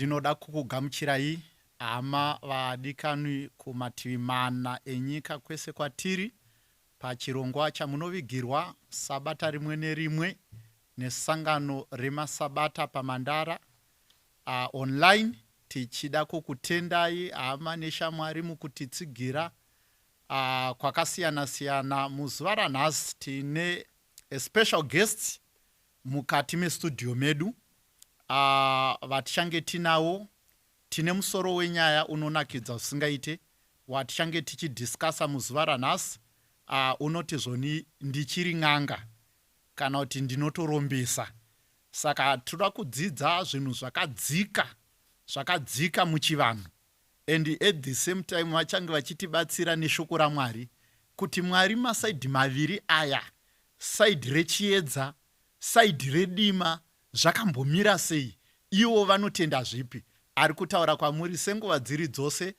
ndinoda kukugamuchirai hama vadikanwi kumativi mana enyika kwese kwatiri pachirongwa chamunovigirwa sabata rimwe nerimwe nesangano remasabata pamandara online. Tichida kukutendai hama neshamwari mukutitsigira kwakasiyana siyana. Muzuva ranhasi tine a special guest mukati mestudio medu vatichange tinavo. Tine musoro wenyaya unonakidza usingaite watichange tichidiscussa muzuva ranhasi. Unoti zvoni ndichiri n'anga kana kuti ndinotorombesa. Saka toda kudzidza zvinhu zvakadzika muchivanhu, and at the same time vachange vachitibatsira neshoko raMwari kuti Mwari masaidhi maviri aya, saidhi rechiedza, saidhi redima, zvakambomira sei, ivo vanotenda zvipi. Ari kutaura kwamuri senguva dziri dzose.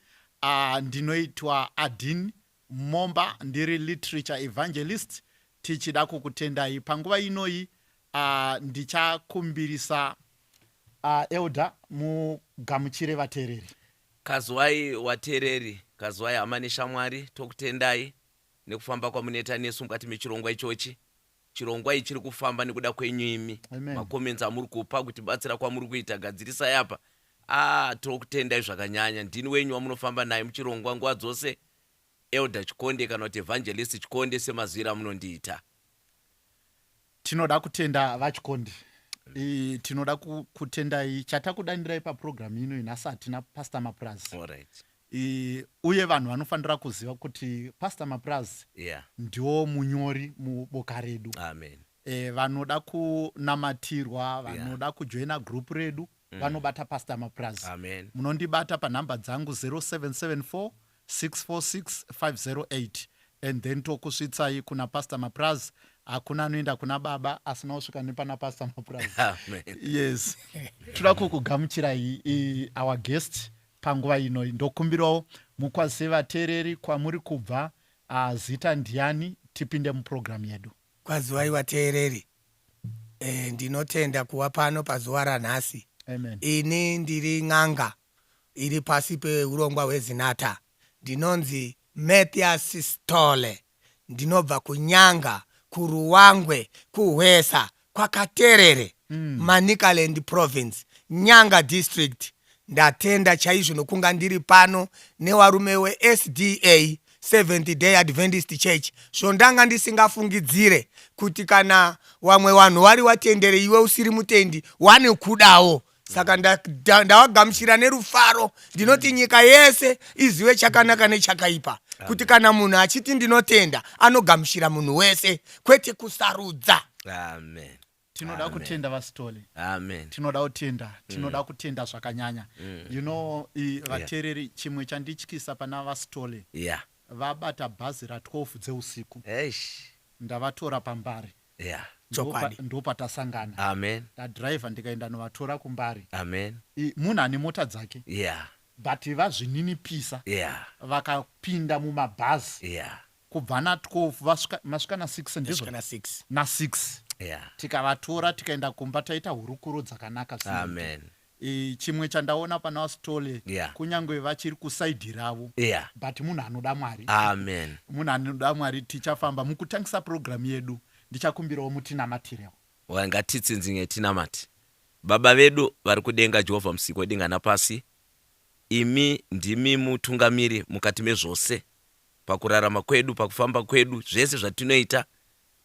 Ndinoitwa Adin Momba, ndiri literature evangelist. Tichida kukutendai panguva inoi. Ndichakumbirisa Elder mugamuchire vateereri. Kazwai wateereri, kazwai hama neshamwari, tokutendai nekufamba kwamunoita nesu mukati mechirongwa ichochi. Chirongwa ichiri kufamba nekuda kwenyu imi. Makoments amuri kupa kuti batsira kwamuri kuita gadzirisai apa. Tokutendai zvakanyanya. Ndini wenyu wamunofamba naye muchirongwa nguva dzose, Elder Chikonde kana kuti Evangelist Chikonde semaziviro amunondiita. Tinoda kutenda vaChikonde. Tinoda kutendai. Chatakudandirai paprogramu ino nhasi hatina Pastor Mapras. Alright. Uye vanhu vanofanira kuziva kuti Pastor Mapras ndiwo munyori muboka redu. Amen. Vanoda kunamatirwa, vanoda kujoina group redu, vanobata Pastor Mapras. Amen. Munondibata panhamba dzangu 0774 646 508, and then tokusvitsai kuna Pastor Mapras. Hakuna anoenda kuna baba asina kusvika nepana Pastor Mapras. Amen. Yes. Toda kukugamuchirai our guest panguva ino. Ndokumbirawo mukwazise vateereri kwamuri kubva. Zita ndiani, tipinde muprogramu yedu. Kwazwai vateereri. Ndinotenda kuva pano pazuva ranhasi. Amen. Ini ndiri n'anga iri pasi peurongwa hweZinatha. Ndinonzi Matthias Stole. Ndinobva kunyanga, kuruwangwe, kuhwesa, kwakaterere, Manicaland province, Nyanga district. Ndatenda chaizvo nokunga ndiri pano nevarume weSDA Seventh Day Adventist Church. Zvondanga ndisingafungidzire kuti kana vamwe vanhu vari watendere iwe usiri mutendi wanekudawo. Saka ndawagamuchira nerufaro. Ndinoti nyika yese izive chakanaka nechakaipa. Kuti kana munhu achiti ndinotenda anogamuchira munhu wese, kwete kusarudza. Amen. Tinoda kutenda vaStole. Amen. Tinoda kutenda. Tinoda kutenda zvakanyanya. You know, vateereri, chimwe chandityisa pana vaStole. Vabata bhazi ra12 dzeusiku. Ndavatora pambari. Ndopatasangana. Amen. Ndadhiraivha ndikaenda novatora kumbari. Amen. Munhu ane mota dzake. But vazvininipisa. Vakapinda mumabhazi. Kubva na12 masvika na6 ndizvo. Na6. Tikavatora tikaenda kumba taita hurukuro dzakanaka. Amen. Chimwe chandaona pana vaStole, kunyange vachiri kusaidhi ravo, but munhu anoda Mwari. Amen. Munhu anoda Mwari. Tichafamba mukutangisa programu yedu. Ndichakumbirawo mutinamatirewo. Ngatitsinzinye tinamati. Baba vedu vari kudenga, Jehovha musiki wedenga napasi, imi ndimi mutungamiri mukati mezvose. Pakurarama kwedu, pakufamba kwedu, zvese zvatinoita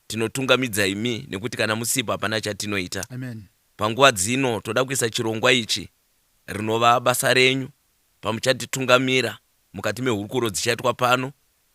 tinotungamidza imi, nekuti kana musipo hapana chatinoita. Amen. Panguva dzino toda kuisa chirongwa ichi rinova basa renyu pamuchatitungamira mukati mehurukuro dzichaitwa pano.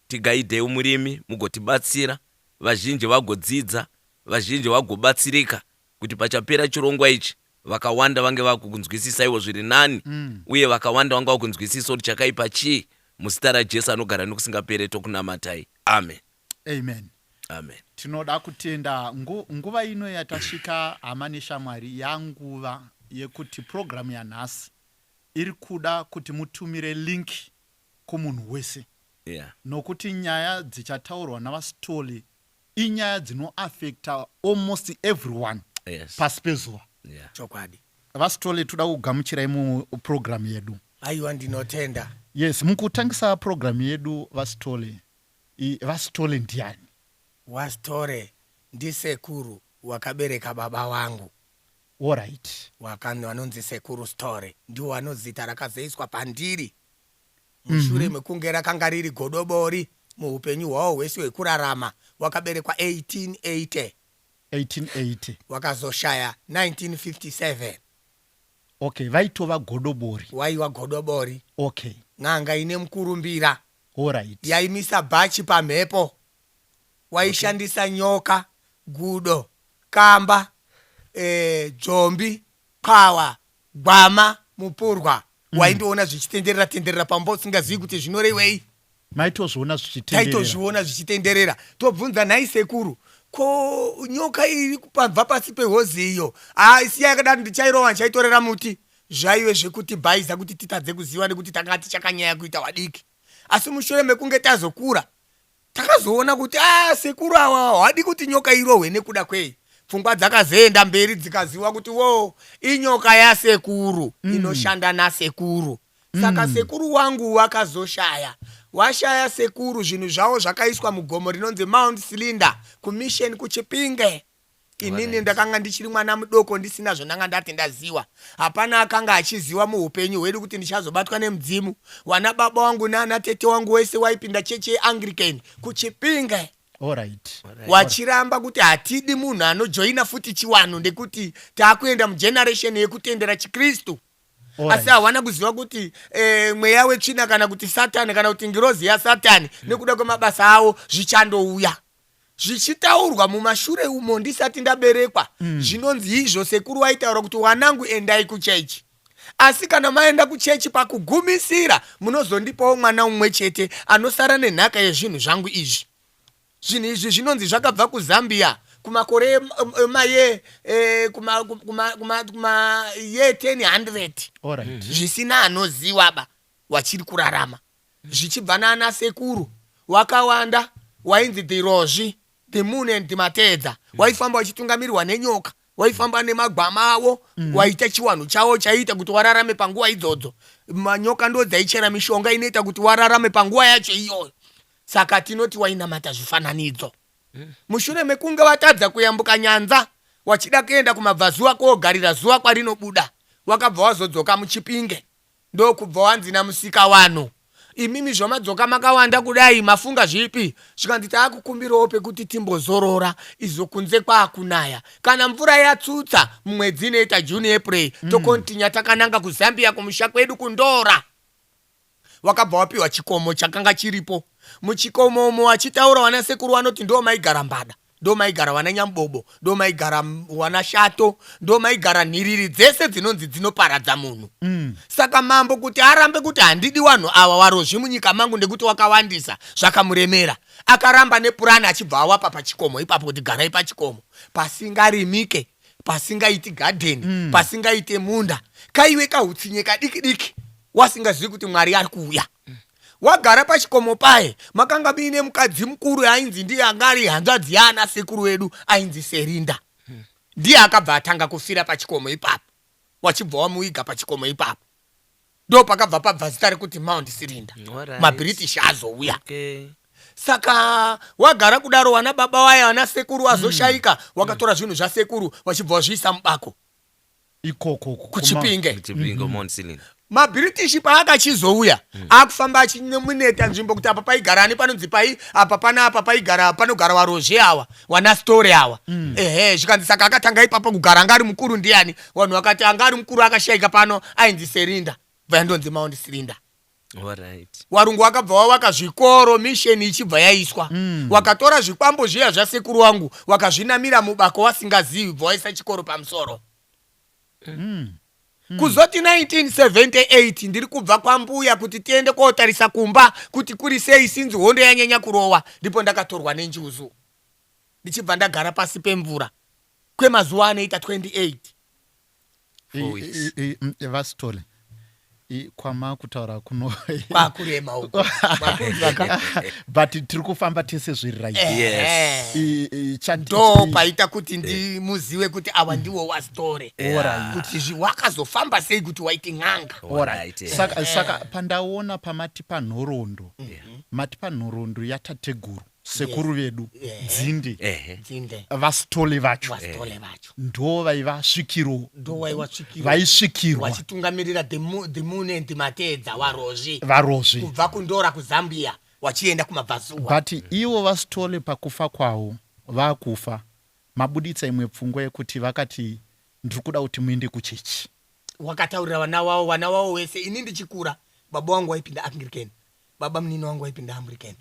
Tigaidhei murimi mugotibatsira, vazhinji vagodzidza, vazhinji vagobatsirika, kuti pachapera chirongwa ichi vakawanda vange vakunzwisisa iwo zviri nani, uye vakawanda vange vakunzwisisa kuti chakaipa chii. Muzita raJesu anogara nokusingapere tokunamatai. Amen. Amen. Amen. Tinoda kutenda nguva ino yatasvika hama neshamwari, yanguva yekuti programu yanhasi iri kuda kuti mutumire link kumunhu wese. Nokuti nyaya dzichataurwa navaStole inyaya dzinoaffecta almost everyone pasi pezuva. Chokwadi. vasitole toda kugamuchirai mupurogiramu yedu. Aiwa, ndinotenda. Yes, mukutangisa purogiramu yedu vasitole. Vasitole ndiani? Wasitole ndisekuru wakabereka baba wangu. Alright. Vanonzi sekuru Sitole ndiwo vanozita rakazoiswa pandiri mushure mekunge rakanga riri godobori muupenyu hwavo hwese hwekurarama. Wakaberekwa 1880 wakazoshaya 1957. Okay, vaitova godobori. Waiwa godobori. Okay. N'anga ine mukurumbira. Alright. Yaimisa bhachi pamhepo. Waishandisa nyoka, gudo, kamba, dzombi, pawa, gwama, mupurwa. Waindoona zvichitenderera pambo usingazivi kuti zvinorevei. Maitozviona zvichitenderera. Tobvunza nhai sekuru, ko nyoka iri kubva pasi pehozi iyo, siya yakadaro ndichairova ndichaitorera muti. Zvaive zvekuti bhaiza kuti titadze kuziva nekuti takanga tichakanyanya kuita wadiki. Asi mushure mekunge tazokura takazoona kuti sekuru awa hawadi kuti nyoka irohwe nekuda kwei. Pfungwa dzakazoenda mberi dzikaziva kuti inyoka yasekuru inoshanda nasekuru. Saka sekuru wangu wakazoshaya. Washaya sekuru, zvinhu zvavo zvakaiswa mugomo rinonzi Mount Cylinder kumission kuChipinge. Inini ndakanga ndichiri mwana mudoko ndisina zvondanga ndati ndaziva. Hapana akanga achiziva muupenyu hwedu kuti ndichazobatwa nemudzimu. Wana baba wangu nana tete wangu wese waipinda chechi yeAnglican kuChipinge. Alright. Wachiramba kuti hatidi munhu anojoina futi chiwanhu ndekuti taakuenda mugeneration yekutendera chiKristu. Asi hawana kuziva kuti mweya wetsvina kana kuti Satani kana kuti ngirozi yaSatani nekuda kwemabasa avo zvichandouya. Zvichitaurwa mumashure umo ndisati ndaberekwa. Zvinonzi izvo sekuru waitaura kuti wanangu endai kuchechi. Asi kana maenda kuchechi pakugumisira munozondipawo mwana umwe chete anosara nenhaka yezvinhu zvangu izvi. Zvinhu izvi zvinonzi zvakabva kuZambia kumakore maye ye 1000. Alright. Zvisina anoziva ba wachiri kurarama. Zvichibva nana sekuru wakawanda wainzi Dhirozvi, the moon and Matedza. Waifamba wachitungamirirwa nenyoka, waifamba nemagwama avo, waita chiwanhu chavo chaita kuti wararame panguva idzodzo. Manyoka ndo dzaichera mishonga inoita kuti wararame panguva yacho iyoyo. Saka tinoti wainamata zvifananidzo. Mushure mekunge watadza kuyambuka nyanza, wachida kuenda kumabvazuva kogarira zuva kwarinobuda, wakabva wazodzoka muChipinge. Ndokubva wanzi namusika wano, imimi zvamadzoka makawanda kudai mafunga zvipi? Zvikanzi taakukumbirawo pekuti timbozorora izvo kunze kwaakunaya. Kana mvura yatsutsa mumwedzi inoita June April, tokontinya takananga kuZambia kumusha kwedu kundora. Wakabva wapiwa chikomo chakanga chiripo. Muchikomo umo wachitaura wana sekuru wanoti ndo maigara mbada, ndo maigara wana nyambobo, ndo maigara wana shato, ndo maigara nhiriri dzese dzinonzi dzinoparadza munhu. Saka mambo kuti arambe kuti handidi wanhu awa warozvi munyika mangu ndekuti wakawandisa zvakamuremera, akaramba nepurani achibva awapa pachikomo ipapo kuti garai pachikomo pasingarimike, pasingaiti gadheni, pasingaite munda, kaiwe kahutsinye kadiki diki wasingazivi kuti Mwari ari kuuya. Wagara pachikomo paye makanga muine mukadzi mukuru ainzi ndiye anga ari hanzvadzi yaana sekuru wedu ainzi Serinda. Ndiye akabva atanga kufira pachikomo ipapo. Wachibva wamuiga pachikomo ipapo. Ndo pakabva pabva zita rekuti Mount Cylinder. MaBritish azouya. Saka wagara kudaro wana baba waye wana sekuru wazoshaika, wakatora zvinhu zvasekuru wachibva wazviisa mubako ikoko kuChipinge. Mount Cylinder. MaBritish paakachizouya akufamba achinemuneta nzvimbo kuti apa paigara ani panonzi pai apa panapa paigara panogara warozhe awa wana Sitole awa. Zvikanzi saka akatanga ipapo kugara angari mukuru ndiani, vanhu vakati angari mukuru akashaika pano ainzi Serinda, vandonzi Mount Cylinder. Alright. Warungu wakabva wavaka zvikoro, mission ichibva yaiswa. Wakatora zvikwambo zviya zvasekuru wangu wakazvinamira mubako wasingazivi, bva waisa chikoro pamusoro. Kuzoti 1978 ndiri kubva kwambuya kuti tiende kotarisa kumba kuti kuri sei sinzi hondo yanyanya kurova, ndipo ndakatorwa nenjuzu. Ndichibva ndagara pasi pemvura kwemazuva anoita 28. Vasitole, kwama kutaura kuno kwakurema uko makunzaka but tiri kufamba tese zviri right. ndo paita kuti ndimuzive kuti ava ndiwo wasitore kuti wakazofamba sei kuti waiti n'anga. Saka pandaona pamati panhoroondo mati panhoroondo yatateguru sekuru vedu dzinde vasitole vacho ndo vaivasvikiro vaisvikirwa vachitungamirira the moon and matedza varozvi kubva kundora kuzambia wachienda kumabvazuva. but ivo vasitole pakufa kwavo vakufa mabuditsa imwe pfungwa yekuti vakati ndiri kuda kuti muende kuchechi. wakataurira vana wavo wese. ini ndichikura baba wangu waipinda Anglican, baba munini wangu waipinda Anglican.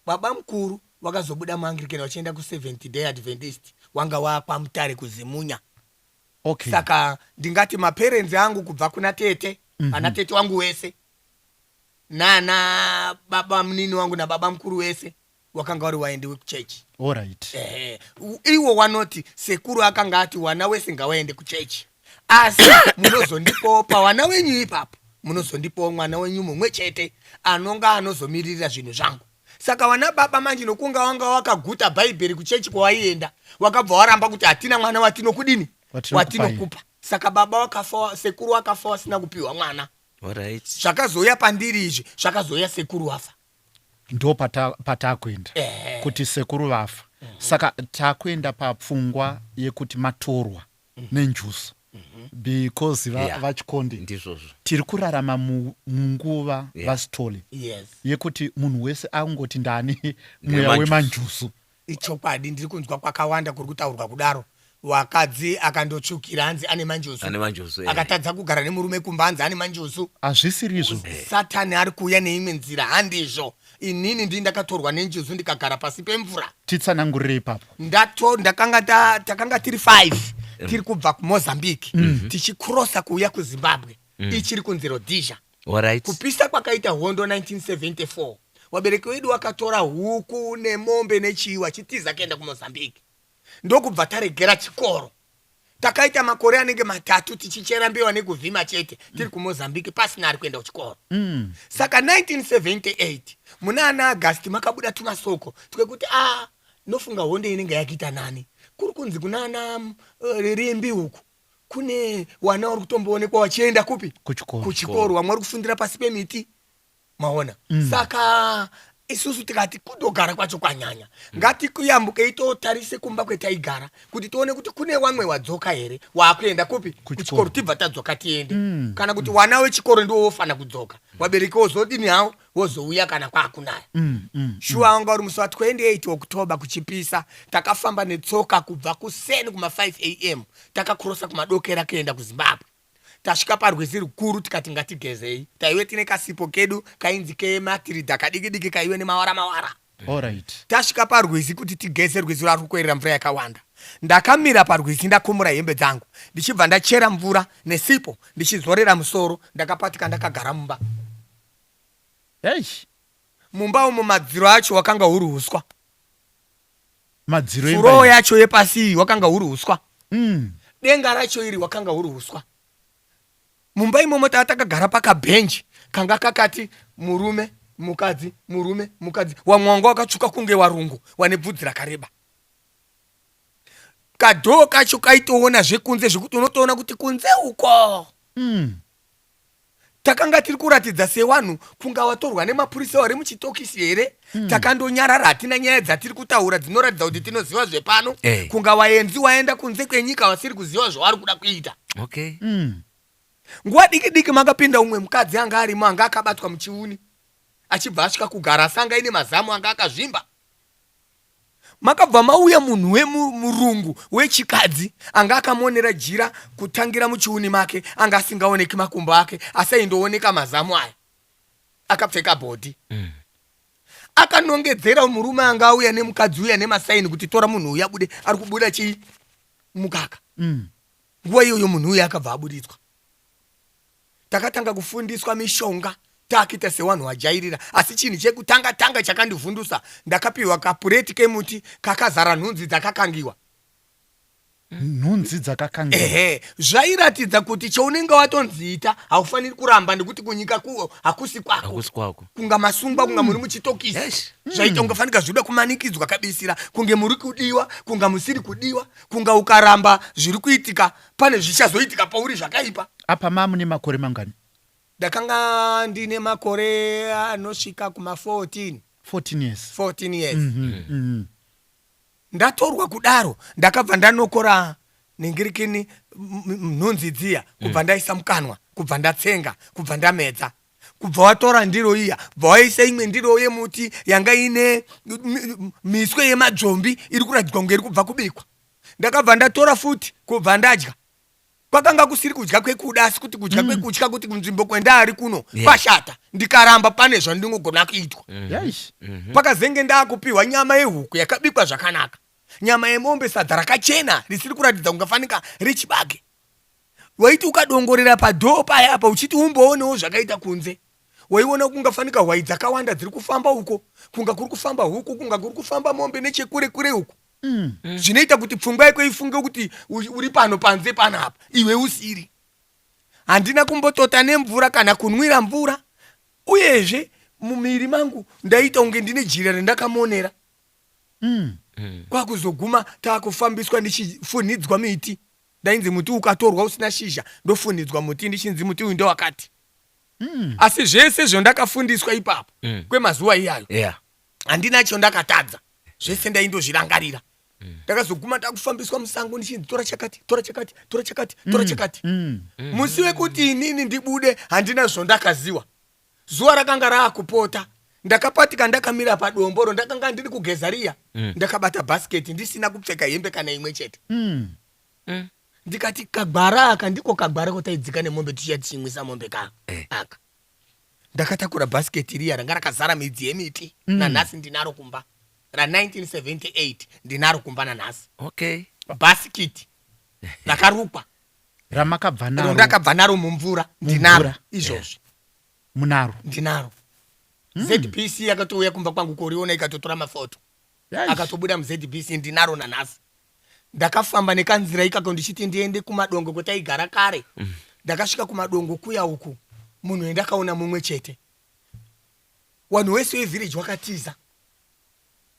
Baba mkuru wakazobuda muAnglican wachienda ku7th Day Adventist wanga wapamutare kuzimunya. Saka ndingati maparents angu kubva kuna tete ana tete wangu wese nana baba munini wangu na baba mkuru wese wakanga wari waende kuchechi. Iwo wanoti sekuru akanga ati wana wese ngawaende kuchechi, asi munozondipopa wana wenyu ipapo, munozondipowo mwana wenyu mumwe chete anonga anozomirira zvinhu zvangu. Saka wana baba manje nokunga wanga wakaguta bhaibheri kuchechi kwawaienda wakabva waramba kuti hatina mwana watinokudini watinokupa. Saka baba wakafa, sekuru wakafa wasina kupiwa mwana. Zvakazoya pandiri izvi zvakazoya sekuru wafa ndo patakuenda kuti sekuru vafa. Saka takuenda papfungwa yekuti matorwa nenjuso because vachikondi tiri kurarama munguva vasitole yekuti munhu wese angoti ndani mweya wemanjusu. Ichokwadi ndiri kunzwa kwakawanda kuri kutaurwa kudaro. Wakadzi akandotsvukira hanzi ane manjusu, akatadza kugara nemurume kumba hanzi ane manjusu. Hazvisiri izvo. Satani ari kuuya neimwe nzira handizvo. Inini ndi ndakatorwa nenjusu ndikagara pasi pemvura. Titsanangurire ipapo. Takanga tiri 5 tiri kubva kuMozambique tichikrosa kuuya kuZimbabwe ichiri kunzi Rhodesia. Kupisa kwakaita hondo 1974 wabereki wedu wakatora huku nemombe nechiwa chitiza kuenda kuMozambique. Ndokubva taregera chikoro. Takaita makore anenge 3 tichichera mbewa nekuvhima chete tiri kuMozambique pasina ari kuenda kuchikoro. Saka 1978 muna August makabuda tumasoko twekuti nofunga hondo inenge yakiita nani kuri kunzi kunana Rimbi huku kune wana vari kutomboonekwa wachienda kupi kuchikoro, vamwe vari kufundira pasi pemiti maona. Saka isusu tikati kudogara kwacho kwanyanya ngatikuyambuke itotarise kumba kwetaigara kuti tione kuti kune wamwe wadzoka here waakuenda kupi kuchikoro tibva tadzoka tiende. Kana kuti wana wechikoro ndiwo wofana kudzoka wabereki wozodini hawo wozouya kana kwaakunaya. Shuwa wanga uri musi wa28 Oktoba kuchipisa takafamba netsoka kubva kuseni kuma 5 am takakrosa kumadokera kuenda kuZimbabwe. Tasvika parwizi rukuru tikati ngatigezei. Taiwe tine kasipo kedu kainzi kematirida kadiki kaiwe nemawara. Tasvika parwizi kuti tigeze rwizi rwari kukwerera mvura yakawanda. Ndakamira parwizi ndakumura hembe dzangu ndichibva ndachera mvura nesipo ndichizorera musoro ndakapatika ndakagara mumba. Mumba umo madziro acho wakanga uri uswa. Furo yacho yepasi wakanga uri uswa. Denga racho iri wakanga uri uswa. Mumba imomo takagara pakabhenji kanga kakati murume mukadzi wamwe wanga wakatsvuka kunge warungu wane bvudzi rakareba. Kadhoo kacho kaitoona zvekunze zvekuti unotoona kuti kunze uko. Takanga tiri kuratidza sewanhu kunga watorwa nemapurisa wari muchitokisi here. Takandonyarara hatina nyaya dzatiri kutaura dzinoratidza kuti tinoziva zvepano. Kunga waenzi waenda kunze kwenyika wasiri kuziva zvavari kuda kuita. Nguva diki makapinda umwe mukadzi anga arimo anga akabatwa muchiuni achibva asvika kugara sanga ine mazamu anga akazvimba. Makabva mauya munhu wemurungu wechikadzi anga akamonera jira kutangira muchiuni make anga asingaoneki makumbo ake asi aindooneka mazamu aya akapfeka bhodhi. Akanongedzera murume anga auya nemukadzi uya nemasaini kuti tora munhu uya bude ari kubuda chii mukaka. Nguva iyoyo munhu uya akabva abuditswa. Takatanga kufundiswa mishonga taakita sewanhu wajairira asi chinhu chekutanga chakandivhundusa ndakapiwa kapureti kemuti kakazara nhunzi dzakakangiwa. nhunzi dzakakangira. Ehe, zvairatidza kuti chaunenge watonziita haufaniri kuramba nekuti kunyika kuwo hakusi kwako. Hakusi kwako. Kunga masungwa, kunga muri muchitokisi. Yes. Zvaita ungafanika zvoda kumanikidzwa kabisira, kunge muri kudiwa, kunga musiri kudiwa, kunga ukaramba zviri kuitika pane zvichazoitika pauri zvakaipa. Apa mamune makore mangani? Ndakanga ndine makore anosvika kuma 14 years. 14 years. Ndatorwa kudaro ndakabva ndanokora ningirikini nhunzi dziya, kubva ndaisa mukanwa, kubva ndatsenga, kubva ndamedza, kubva watora ndiro iya, bva waisa imwe ndiro yemuti yanga ine miswe yemadzvombi iri kuradzikwa kunge iri kubva kubikwa. Ndakabva ndatora futi kubva ndadya. Kwakanga kusiri kudya kwekuda, asi kuti kudya kwekutya kuti kunzvimbo kwendari kuno kwashata. Ndikaramba pane zvandingogona kuitwa. Pakazenge ndakupiwa nyama yehuku yakabikwa zvakanaka, nyama yemombe, sadza rakachena risiri kuratidza kungafanika richibage. Waiti ukadongorera padhoo paya apa uchiti umboonewo zvakaita kunze, waiona kungafanika hwai dzakawanda dziri kufamba uko, kunga kuri kufamba huku, kunga kuri kufamba mombe nechekure kure uko. Zvinoita kuti pfungwa yako ifunge kuti uri pano panze panapa, iwe usiri. Handina kumbotota nemvura kana kunwira mvura, uyezve mumiri mangu ndaita unge ndine jira rendakamonera. Kwakuzoguma takufambiswa ndichifunidzwa miti. Ndainzi muti ukatorwa usina shizha ndofunidzwa muti ndichinzi muti uyu ndowakati. Asi zvese zvondakafundiswa ipapo kwemazuva iyayo, handina chondakatadza, zvese ndaindozvirangarira. Ndakazoguma takufambiswa musango ndichinzi tora chakati, tora chakati, tora chakati, tora chakati. Musi wekuti inini ndibude handina zvondakaziwa. Zuva rakanga raakupota, ndakapatika ndakamira padomboro, ndakanga ndiri kugeza riya, ndakabata bhasiketi ndisina kupfeka hembe kana imwe chete. Ndikati kagwara aka ndiko kagwara kotaidzika nemombe tichiya tichimwisa mombe aka. Ndakatakura bhasiketi riya ranga rakazara midzi yemiti, nanhasi ndinaro kumba. Ra1978 ndinaro kumba nanhasi. Bhasiketi rakarukwa ramakabva naro, ndakabva naro mumvura, ndinaro izvozvi. Munaro? Ndinaro. ZBC yakatouya kumba kwangu koriona ikatotora mafoto, akatobuda muZBC, ndinaro nanhasi. Ndakafamba nekanzira ikako ndichiti ndiende kumadongo kwetaigara kare. Ndakasvika kumadongo kuya uku, munhu endakaona mumwe chete. Wanhu wese wevhiriji wakatiza,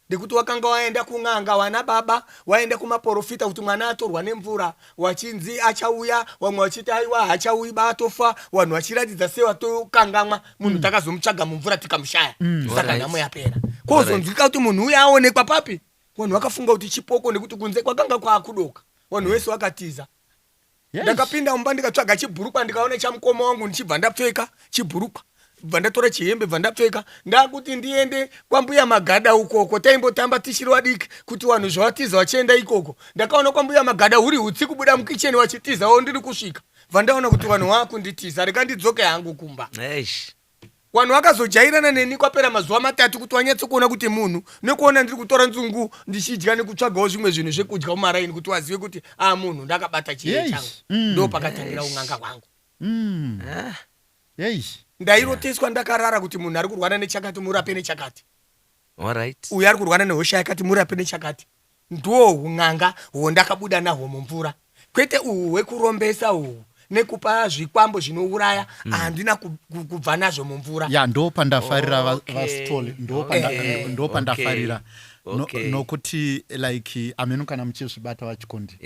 ndekuti wakanga waenda kun'anga, wana baba waenda kumaprofita kuti mwana atorwa nemvura, wachinzi achauya, wamwe wachiti aiwa hachauyi baatofa, wanhu vachiratidza sewatokangamwa. Munhu takazomutsvaga mumvura tikamushaya, saka nhamo yapera. Kozonzwika kuti munhu uya aonekwa papi, wanhu vakafunga kuti chipoko nekuti kunze kwakanga kwaakudoka. Wanhu wese wakatiza. Ndakapinda mumba ndikatsvaga chibhurukwa, ndikaona chamukoma wangu ndichibva ndapfeka chibhurukwa, bva ndatora chihembe bva ndapfeka, ndakuti ndiende kwambuya Magada ukoko, taimbotamba tichiri vadiki kuti wanhu zvavatiza vachienda ikoko. Ndakaona kwambuya Magada huri hutsi kubuda mukicheni vachitizawo ndiri kusvika, bva ndaona kuti vanhu vakunditiza, rega ndidzoke hangu kumba. Wanhu vakazojairana neni kwapera mazuva matatu kuti wanyatsokuona kuti munhu, nekuona ndiri kutora nzungu ndichidya nekutsvagawo zvimwe zvinhu zvekudya mumaraini kuti wazive kuti munhu ndakabata chiye changu. Ndo pakatangira un'anga hwangu. Ndairoteswa ndakarara kuti munhu ari kurwara nechakati murape nechakati, uyu ari kurwara nehosha yakati murape nechakati. Ndo un'anga hwo ndakabuda nahwo mumvura, kwete uhu hwekurombesa uhu nekupa zvikwambo zvinouraya, handina kubva nazvo mumvura. Ndo pandafarira vastole, ndo pandafarira nokuti like ameno kana muchizvibata vachikondi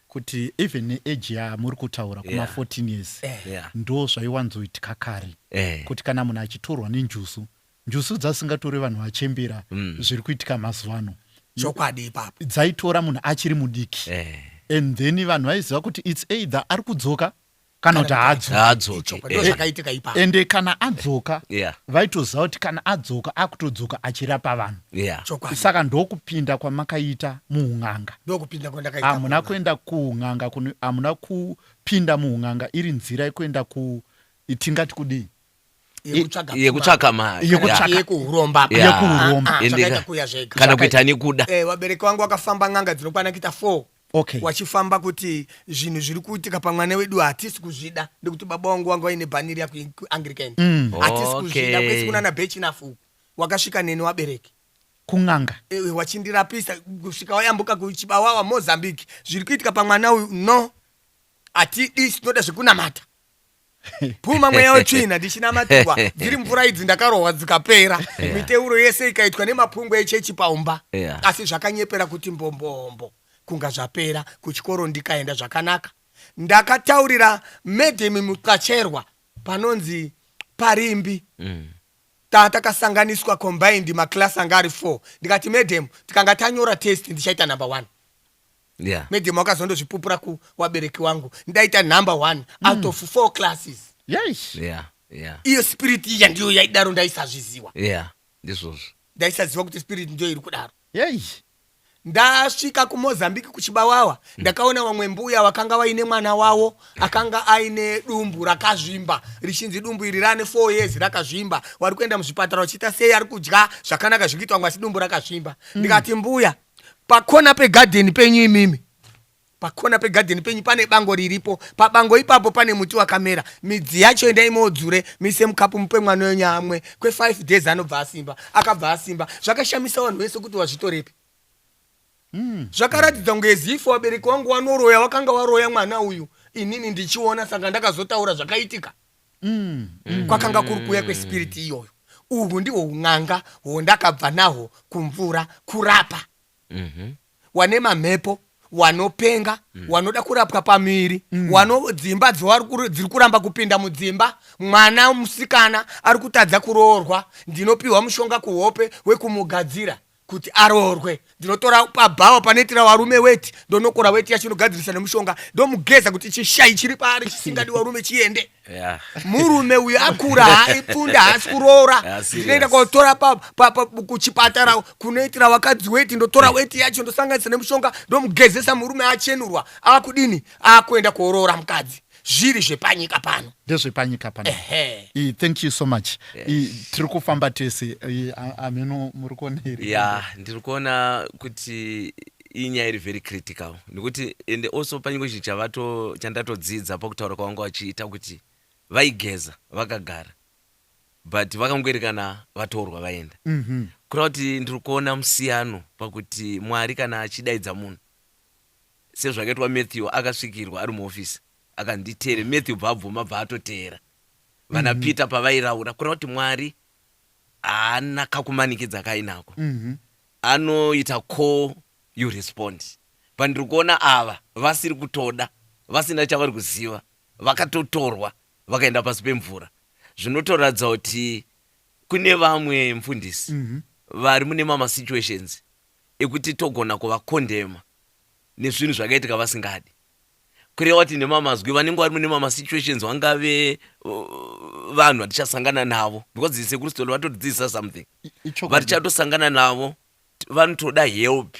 kuti even neage yamuri kutaura kuma 14 years ndo zvaiwanzoitika kare, kuti kana munhu achitorwa nenjusu dzasingatori vanhu vachembera zviri kuitika mazuva ano, chokwadi ipapo dzaitora munhu achiri mudiki, and then vanhu vaiziva kuti it's either ari kudzoka kana kuti haadzoki. Ende kana adzoka vaitoziva kuti kana adzoka akutodzoka achirapa vanhu. Saka ndokupinda kwamakaita muun'anga. Hamuna kuenda kuun'anga, hamuna kupinda muun'anga iri nzira yekuenda itingati kudii, yekutsvaka mari, yekuuromba, kana kuita nekuda. Vabereki vangu vakafamba n'anga dzinokwana kuita 4. Wachifamba kuti zvinhu zviri kuitika pamwana wedu hatisi kuzvida, ndekuti baba wangu wanga waine bhaniri yakuAnglican, hatisi kuzvida kwese kuna na bhechi nafuku. Wakasvika neni wabereki kun'anga wachindirapisa kusvika wayambuka kuchibawawa Mozambique. Zviri kuitika pamwana uyu no atidi tinoda zvekunamata. Puma mweya wetsvina ndichinamatirwa dziri mvura idzi ndakarohwa dzikapera. Miteuro yese ikaitwa nemapungwe echechi paumba. Asi zvakanyepera kuti mbombombo kunga zvapera. Kuchikoro ndikaenda zvakanaka. Ndakataurira medhemi mukacherwa panonzi Parimbi. Takasanganiswa combined maklasi anga ari 4. Ndikati medhemu tikanga tanyora test ndichaita number 1. Medhemu wakazondozvipupura kuwabereki wangu ndaita number 1 out of 4 classes. Iyo spirit iya ndiyo yaidaro ndaisazviziwa. Ndizvozvo ndaisaziva kuti spirit ndiyo iri kudaro. Ndasvika kuMozambique kuchibawawa. Ndakaona wamwe mbuya wakanga waine mwana wawo akanga aine dumbu rakazvimba. Richinzi dumbu iri rane 4 years rakazvimba. Wari kuenda muzvipatara uchiita sei ari kudya zvakanaka zvikuitwa ngasi dumbu rakazvimba. Ndikati mbuya, pakona pegarden penyu imimi, pakona pegarden penyu pane bango riripo. Pabango ipapo pane muti wakamera. Midzi yacho endai modzure mise mukapu mupe mwana wenyu amwe. Kwe 5 days anobva asimba. Akabva asimba. Zvakashamisa vanhu vese kuti wazvitorepi. Zvakaratidza kunge zifo wabereki wangu wanoroya wakanga waroya mwana uyu. Inini ndichiona saka ndakazotaura zvakaitika. Kwakanga kuri kuuya kwespirit iyoyo. Uhu ndihwo un'anga hwondakabva nahwo kumvura kurapa. Wane mamhepo, wanopenga, wanoda kurapwa pamiri, dzimba dziri kuramba kupinda mudzimba, mwana musikana ari kutadza kuroorwa, ndinopiwa mushonga kuhope wekumugadzira kuti aroorwe. Ndinotora pabhawa panoitira varume weti, ndonokora weti yacho inogadzirisa nemushonga, ndomugeza kuti chishayi chiri paari chisingadi varume chiende. Murume uyu akura haipfunda haasi kuroora. Ndinoenda kotora kuchipatara kunoitira vakadzi weti, ndotora weti yacho ndosanganisa nemushonga, ndomugezesa murume achenurwa. Akudini? Akuenda kooroora mukadzi. Zviri zvepanyika pano. Ndezvepanyika pano. Thank you so much. Tiri kufamba tese ameno muri kuona iri. Ndiri kuona kuti inyaya iri very critical. Nekuti ende also panyika chandatodzidza pakutaura kwavanga vachiita kuti vaigeza vakagara but vakangwerikana vatorwa vaenda. Kureva kuti ndiri kuona musiyano pakuti Mwari kana achidaidza munhu sezvakaitwa Matthew akasvikirwa ari muofisi akanditere Matthew bvabvuma bva atoteera. Vana Peter pavairaura kureva kuti Mwari haana kakumanikidza kainako. Anoita call you respond. Pandiri kuona ava vasiri kutoda, vasina chavari kuziva, vakatotorwa vakaenda pasi pemvura. Zvinotoratidza kuti kune vamwe mfundisi vari mune mama situations ekuti togona kuvakondema nezvinhu zvakaitika vasingadi. Kureva kuti nemamazwi vanenge vari mune mama situations vangave vanhu vatichasangana navo, because seKristu vatodzidzisa something. Vatichatosangana navo vanotoda help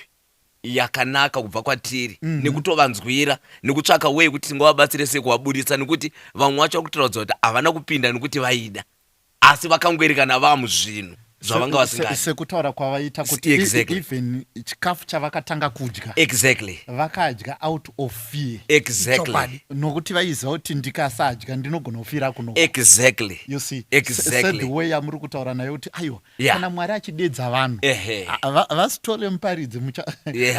yakanaka kubva kwatiri, nekutovanzwira, nekutsvaka wei kuti tingovabatsire sei kuvaburitsa, nekuti vamwe vacho vakutoratidza kuti havana kupinda nekuti vaida, asi vakangwerikana vamuzvinhu zvavanga vasingadi. Sekutaura kwavaita kuti even chikafu chavakatanga kudya vakadya out of fear. Nokuti vaiziva kuti ndikasadya ndinogona kufira kuno. You see, the way yamuri kutaura nayo kuti aiwa kana Mwari achidedza vanhu vasitole muparidzi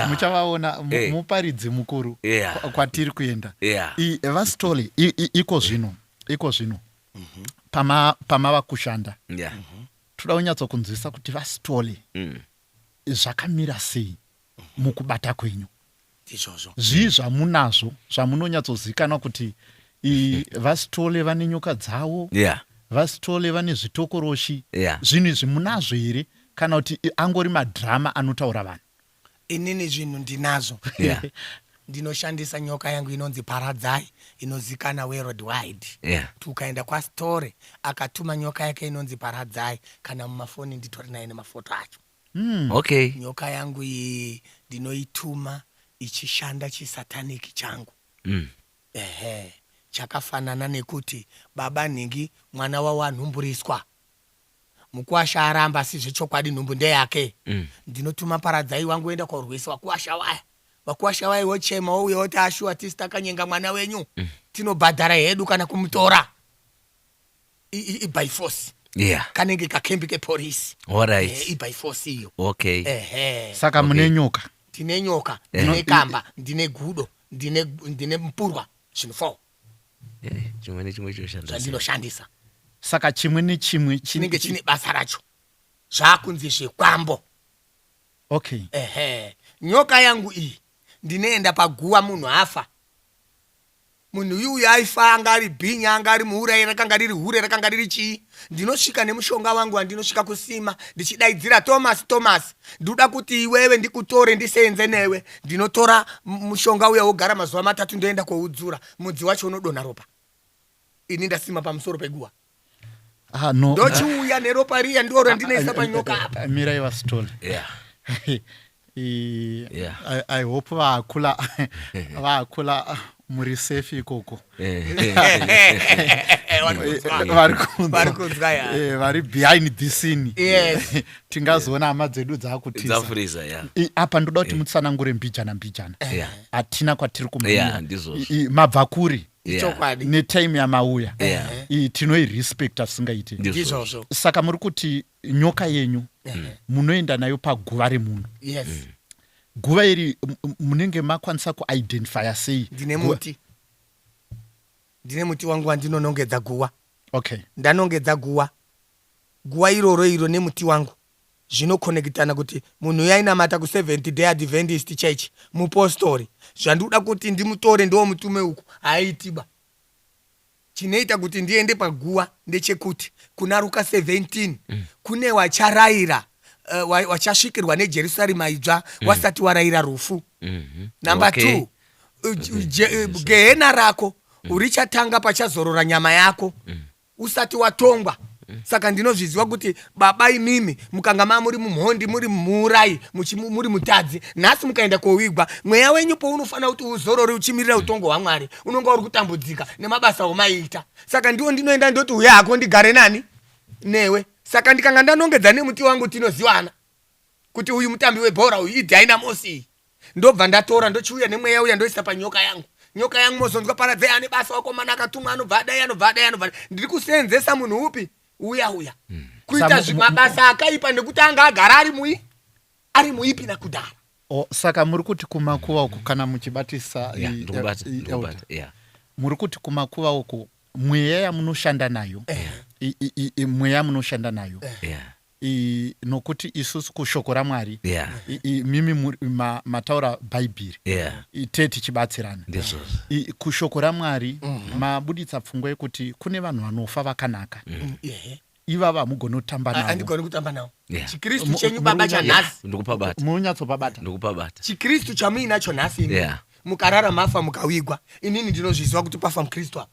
muchavaona muparidzi mukuru kwatiri kuenda. Vasitole iko zvino pamava kushanda. Toda kunyatsokunzwisa kuti vasitole zvakamira sei mukubata kwenyu. Zvii zvamunazvo zvamunonyatsozikanwa kuti vasitole vane nyoka dzavo, vasitole vane zvitokoroshi, zvinhu izvi munazvo here kana kuti angori madhirama anotaura vanhu? Inini zvinhu ndinazvo. Ndinoshandisa nyoka yangu inonzi Paradzai, inozikana worldwide. Tukaenda kwasitore akatuma nyoka yake inonzi Paradzai, kana mumafoni nditori naye nemafoto acho. Nyoka yangu iyi ndinoituma ichishanda chisataniki changu. Chakafanana nekuti baba Nhingi mwana wawanhumburiswa, mukuwasha aramba asizve chokwadi nhumbu ndeyake. Ndinotuma Paradzai wangu enda korwisa wakuwasha waya. Wakuwasha waya wochema wouye woti ashuwa tisi takanyenga mwana wenyu, tinobhadhara hedu kana kumutora by force. Yeah. kanenge kakembi kepolisi Alright. by force iyo. Okay. Saka mune nyoka. Ndine nyoka, ndine kamba, ndine gudo, ndine mpurwa, zvinhu 4 Chimwe choshanda. zvandinoshandisa. Saka chimwe nechimwe Chinenge chine basa racho. Zvakunzi zvekwambo. Okay. Nyoka yangu iyi ndinoenda paguwa munhu afa. Munhu uyu aifa, anga ari bhinya, anga ari muurayi, rakanga riri hure, rakanga riri chii. Ndinosvika nemushonga wangu wandinosvika kusima ndichidaidzira Thomas, ndoda kuti iwewe ndikutore ndisenze newe. Ndinotora mushonga uya wogara mazuva 3 ndoenda koudzura, mudzi wacho unodonha ropa. Ini ndasima pamusoro peguwa. No. Ndochiuya neropa riya ndoro ndinoisa panyoka apa. Mirai Stole. Yeah. I hope vakula muri safe ikoko. Vari behind the scene. Yes. Tingazoona hama dzedu dzakutiza. Dzafuriza, yeah. Apa ndoda kuti mutsanangure mbijana. Hatina kwatiri Yeah, ndizvo. mabva kuri. Chokwadi. Netime yamauya. Yeah. Tinoirespecta tisingaiti. Ndizvozvo. Saka muri kuti nyoka yenyu munoenda nayo paguva remunhu. Yes. Guva iri munenge makwanisa kuidentifya sei? Ndine muti wangu wandinonongedza guwa. Okay. Ndanongedza guwa iro nemuti wangu zvinokonekitana kuti munhu yainamata ku7th Day Adventist Church mupostori. Zvandoda kuti ndimutore ndo mutume uku haitiba. Chinoita kuti ndiende paguwa ndechekuti kuna Luka 17 kune wacharayira wachasvikirwa neJerusarema idzva wasati warayira rufu. Number 2, gehena rako urichatanga pachazorora nyama yako usati watongwa. Saka ndinozviziva kuti baba imimi mukanga muri mumhondi, muri muurayi, muri mutadzi, nhasi mukaenda kowigwa, mweya wenyu pounofanira kuti uzorore uchimirira utongo hwaMwari unonga uri kutambudzika nemabasa omaiita. Saka ndiwo ndinoenda ndoti uya hako ndigare nani newe. Saka ndikanga ndanongedza nemuti wangu tinozivana kuti uyu mutambi webhora uyu iDynamosi. Ndobva ndatora ndochiuya nemweya uya ndoisa panyoka yangu. Nyoka yangu mozonzwa paradze ane basa wakomana akatumwa anobva adai. Ndiri kuseenzesa munhu upi? Uya. Kuita zvimabasa akaipa nekuti anga agara ari muipi nakudhara. Saka muri kuti kumakuva uku kana muchibatisa muri kuti kumakuva uku mweya yamunoshanda nayo nokuti isusu kushoko raMwari mimi mataura bhaibheri te tichibatsirana kushoko raMwari mabuditsa pfungwa yekuti kune vanhu vanofa vakanaka ivava mugonotamba navo. Andigoni kutamba navo. Chikristu chenyu baba chanhasi munonyatsopabata. Chikristu chamuinacho nhasi mukarara mafa mukawigwa, inini ndinozviziva kuti pafa mukristu apa.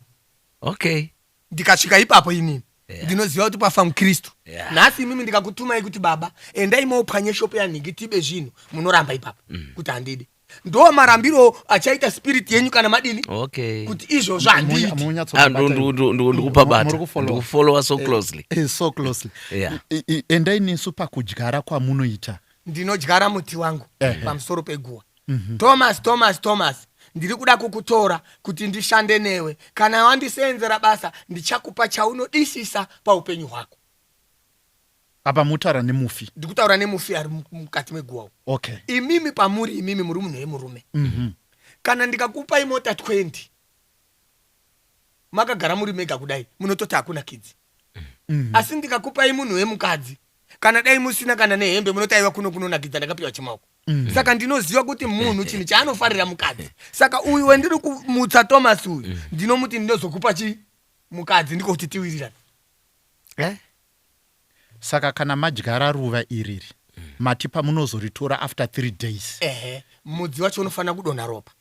Okay. Ndikasvika ipapo inini ndinoziva kuti pafa mukristu. Nhasi imimi ndikakutumai kuti baba endai maupanye shopo yanhingi tibe zvinhu, munoramba ipapo kuti handidi. Ndo marambiro achaita spirit yenyu kana madini. Okay. Kuti izvozvo handiti. Ndikupabata. Ndikufollowa so closely. So closely. Endai nesu pakudyara kwamunoita. Ndinodyara muti wangu pamusoro peguwa. Thomas, ndiri kuda kukutora kuti ndishande newe. Kana wandiseenzera basa ndichakupa chaunodisisa paupenyu hwako. Apa mutaura nemufi? Ndikutaura nemufi ari mukati meguwa. Okay. Imimi pamuri imimi muri munhu wemurume. Kana ndikakupa imota 20 makagara muri mega kudai munototi hakuna kidzi. Asi ndikakupa munhu wemukadzi kana dai musina kana nehembe munotaiwa kunonakidza ndakapiwa chimaoko. Saka ndinoziva kuti munhu chinhu chaanofarira mukadzi. Saka uyu wendiri kumutsa Thomas uyu ndinomuti ndinozokupa mukadzi ndiko kuti tiwirirane. Saka kana madyara ruva iriri mati pamunozoritora after 3 days. Mudzi wacho unofanira kudonha ropa.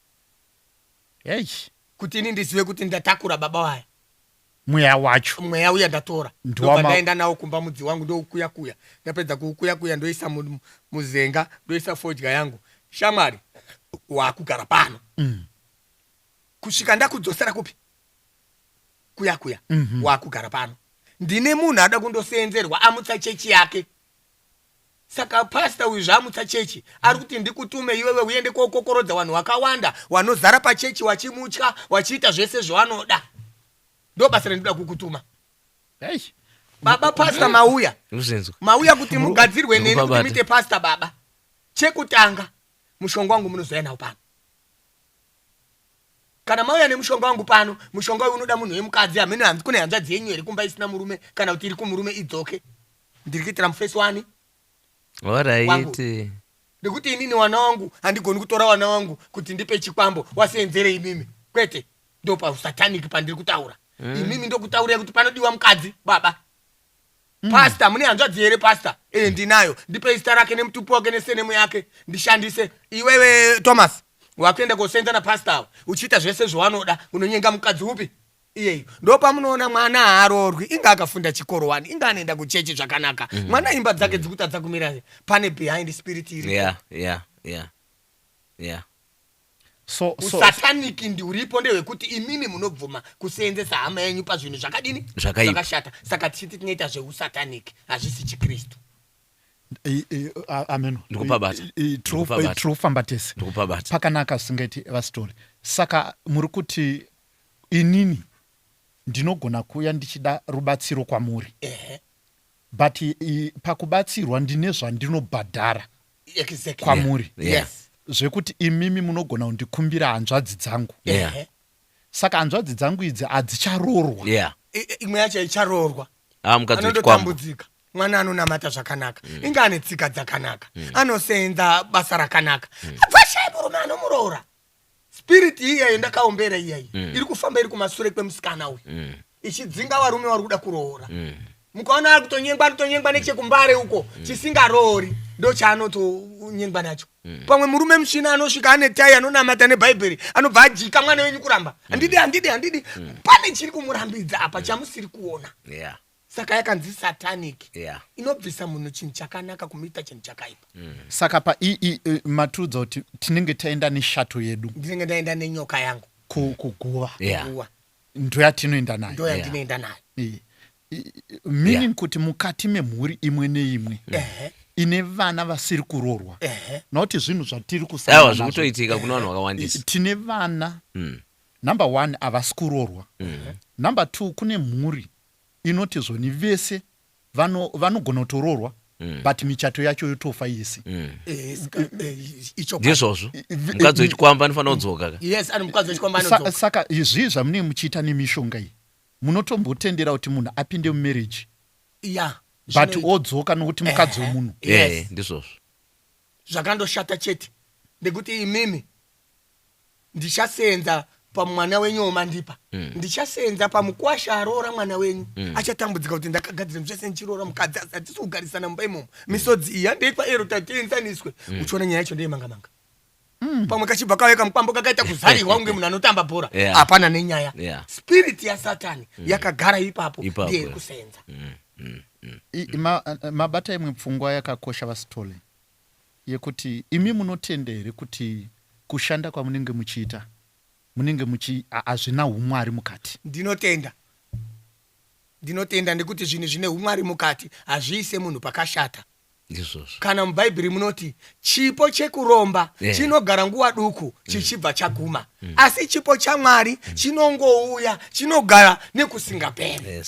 Kuti ini ndizive kuti ndatakura baba waya. Mweya wacho. Mweya uya ndatora. Ndaenda nawo kumba mudzi wangu ndokuya. Ndapedza kukuya ndoisa muzenga, ndoisa fodya yangu. Shamwari wakugara pano. Kusvika ndakudzosera kupi? Kuya. Wakugara pano. Ndine munhu ada kundoseenzerwa amutsa chechi yake. Saka pastor uyu zvamutsa chechi ari kuti ndikutume iwewe uende kokokorodza vanhu vakawanda vanozara pachechi vachimutya vachiita zvese zvavanoda. Ndo basa rendinoda kukutuma. baba pastor mauya Uzvinzwa. mauya kuti mugadzirwe neni kuti Ndikupabata. muite pastor baba. Chekutanga mushonga wangu munozoya nawo pano. Kana mauya nemushonga wangu pano, mushonga uyu unoda munhu wemukadzi amene hanzi kune hanzvadzi yenyu here kumba isina murume kana kuti iri kumurume idzoke. Ndiri kuitira mufesi wani. Alright. Nekuti inini wana wangu handigoni kutora wana wangu kuti ndipe chikwambo wasenzere imimi. Kwete ndopa usataniki pandiri kutaura. Imimi ndokutaurira kuti panodiwa mukadzi baba. Pastor mune hanzvadzi here pastor? Ndinayo. Ndipe zita rake nemutupo wake nesenemu yake ndishandise. Iwewe Thomas wakuenda kosenza na pastor uchiita zvese zvawanoda unonyenga mukadzi upi iyeyo. Ndopa munoona mwana haarorwi inga akafunda chikoro wani inga anoenda kuchechi zvakanaka. Mwana imba dzake dzikutadza kumira pane behind spirit iri. Yeah. So usataniki ndi uripo ndewekuti imimi munobvuma kuseenzesa hama yenyu pazvinhu zvakadini zvakashata. Saka tichiti tinoita zveusataniki hazvisi chikristu. amen. Ndikupabata. Tirikufamba tese. Ndikupabata. Pakanaka singeti vastori. Saka muri kuti inini ndinogona kuya ndichida rubatsiro kwamuri. But pakubatsirwa ndine zvandinobhadhara kwamuri. Yes. Zvekuti imimi munogona kundikumbira hanzvadzi dzangu. Saka hanzvadzi dzangu idzi hadzicharorwa. Imwe yacho icharorwa. Mukadzi anotambudzika. Mwana anonamata zvakanaka. Inga ane tsika dzakanaka. Anosenza basa rakanaka. Abvashai murume anomuroora. Spirit iyeyo ndakaombera iyeyi. Iri kufamba iri kumashure kwemusikana uyu. Ichidzinga varume vari kuda kuroora. Mukaona ari kutonyengwa nechekumbare uko chisingarori ndo chaanotonyengwa nacho. Pamwe murume mushina anosvika ane tai anonamata nebhaibheri anobva ajika mwana wenyu kuramba. Handidi. Pane chiri kumurambidza apa chamusiri kuona. Saka yakanzi satanic. Inobvisa munhu chinhu chakanaka kumuita chinhu chakaipa. Saka pa matiudza kuti tinenge taenda neshato yedu. Ndinenge ndaenda nenyoka yangu kuguva. Ndo yatinoenda nayo. Meaning kuti mukati memhuri imwe neimwe ine vana vasiri kurorwa. Noti zvinhu zvatiri kusangana nazvo. Zvikutoitika kuna vanhu vakawandisa. Tine vana number 1 havasi kurorwa. Number 2 kune mhuri inoti zvoni vese vanogona kutororwa but michato yacho yotofa yese. Ndizvozvo mukadzi wechikwamba anofanira kudzoka. Yes, ani mukadzi wechikwamba anodzoka. Saka izvi zvamunenge muchiita nemishonga iyi munotombotendera kuti munhu apinde mumarriage. But odzoka nokuti mukadzi wemunhu. Ndizvozvo zvakandoshata chete ndekuti imimi ndichasenza pamwana wenyu omandipa. Ndichasenza pamukwasha aroora mwana wenyu. Achatambudzika kuti ndakagadzira zvese ndichiroora mukadzi hatisi kugarisana mumba imomo. Misodzi iyi handeipa ero tatienzaniswe. Uchiona nyaya yacho ndeyemanga-manga. Pamwe kachibva kauya kamukwambo kakaita kuzarirwa kunge munhu anotamba bhora. Hapana nenyaya. Spirit yasatani yakagara ipapo ndiye kusenza. Mabata imwe pfungwa yakakosha vasitole yekuti imi munotenda here kuti kushanda kwamunenge muchiita munenge hazvina umwari mukati. Ndinotenda ndekuti zvinhu zvine umwari mukati hazviise munhu pakashata. Ndizvozvo. Kana mubhaibheri munoti chipo chekuromba chinogara nguva duku chichibva chaguma. Asi chipo chaMwari chinongouya chinogara nekusingaperi.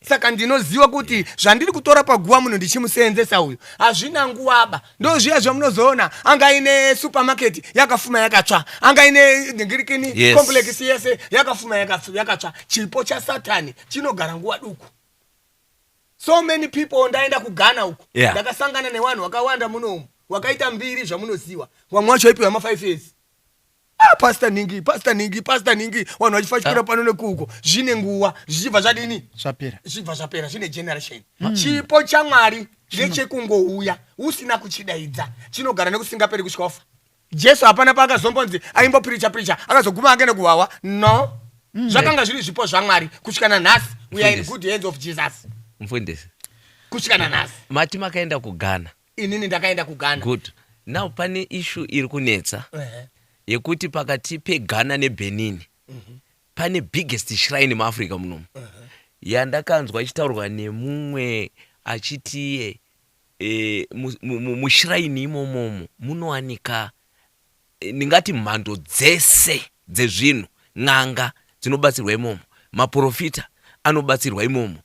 Saka ndinoziva kuti zvandiri kutora paguva muno ndichimuseenzesa uyu hazvina nguwaba. Ndo zviya zvamunozoona anga ine supermarket yakafuma yakatsva, anga ine ngirikini complex yese yakafuma yakatsva. Chipo chasatani chinogara nguva duku. So many people ndaenda kuGhana uko. Ndakasangana nevanhu wakawanda munomu wakaita mbiri zvamunoziva. Vamwe vacho ipiwa ma5 years. Pastor ningi vanhu vachifashikira pano nekuko zvine nguva zvichibva zvadini zvapera zvine generation. Chipo chaMwari ndechekungouya usina kuchidaidza chinogara nekusingaperi kusvika wafa. Jesu hapana paakazombonzi aimbopiricha akazoguma angene kuwawa. No, zvakanga zviri zvipo zvaMwari kusvika nanhasi. We are in good hands of Jesus. Mfundisi kusvika nanhasi. Mati makaenda kuGhana. Inini ndakaenda kuGhana. Good. Now pane issue iri kunetsa yekuti pakati peGhana neBenin pane biggest shrine muAfrica munomu. Yandakanzwa ichitaurwa nemumwe achiti mushrine imomomo munowanika ndingati mhando dzese dzezvinhu n'anga dzinobatsirwa imomo, maprofita anobatsirwa imomo,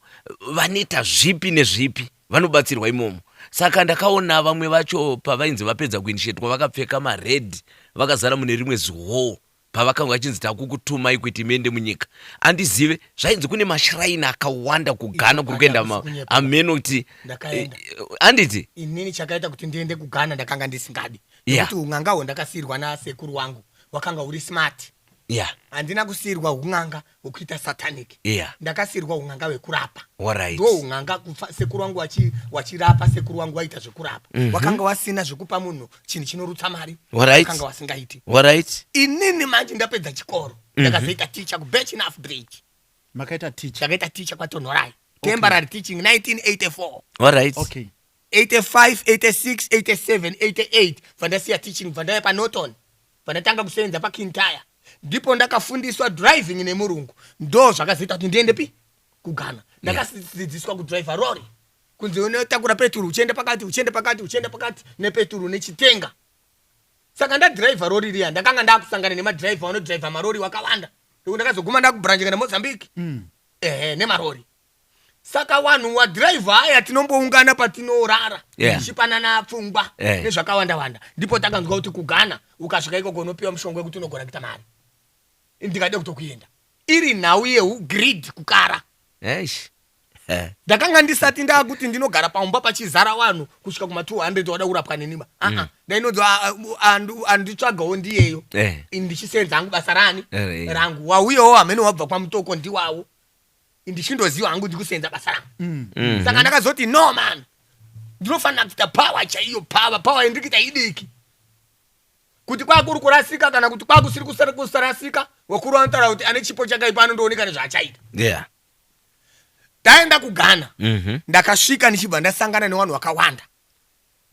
vanoita zvipi nezvipi vanobatsirwa imomo. Saka ndakaona vamwe vacho pavainzi vapedza kuinishetwa vakapfeka maredhi vakazara mune rimwe zuho pavakanga vachinzi takukutumai kuti mende munyika. Andizive zvainzi kune mashiraini akawanda kuGhana kuri kuenda amenoti anditi inini chakaita kuti ndiende kuGhana ndakanga ndisingadi nekuti ung'angaho ndakasiyirwa nasekuru wangu wakanga uri smart. Handina kusiyirwa ung'anga hwekuita satanic. Ndakasiyirwa ung'anga hwekurapa. Ndo ung'anga sekuru wangu wachirapa, sekuru wangu waita zvekurapa. Wakanga wasina zvekupa munhu chinhu chinorutsa mari. Wakanga wasingaiti. Inini manje ndapedza chikoro ndakazoita teacher kuBirchnough Bridge. Makaita teacher? Ndakaita teacher kwaTonorai. Temporary teaching 1984. 85, 86, 87, 88 vandasiya teaching vandaya paNorton. Vandatanga kusenza paKintire. Ndipo ndakafundiswa driving nemurungu. Ndo zvakazoita kuti ndiende pi kuGhana. Ndakadzidziswa kudrive rori. Kunzi unotakura peturu uchende pakati nepeturu nechitenga. Saka ndadrive rori riya ndakanga ndakusangana nemadriver vanodrive marori wakawanda. Ndakazoguma ndakubranchika neMozambique. Nemarori. Saka vanhu wadriver aya tinomboungana patinorara tichipanana pfungwa nezvakawanda wanda. Ndipo takanzwa kuti kuGhana ukasvika ikoko unopiwa mushonga wekuti unogona kuita mari. Ndikade kutokuenda iri nhau yeugrid kukara. Ndakanga ndisati ndakuti ndinogara paumba pachizara vanhu kusvika kuma200 wada kurapwa nenima. Ndainonzwa anditsvagawo ndiyeyo ndichisenza hangu basa rangu wauyewo hamene wabva kwamutoko ndiwawo ndichindoziva hangu ndikusenza basa rangu. Saka ndakazoti no man, ndinofanira kuita power chaiyo, power yendikuita idiki kuti kwakuri kurasika kana kuti kwakusiri kusarasika. Wakuru vanotaura kuti ane chipo chakaipa anondooneka nezvaachaita. Taenda kuGhana. Ndakasvika ndichibva ndasangana nevanhu vakawanda.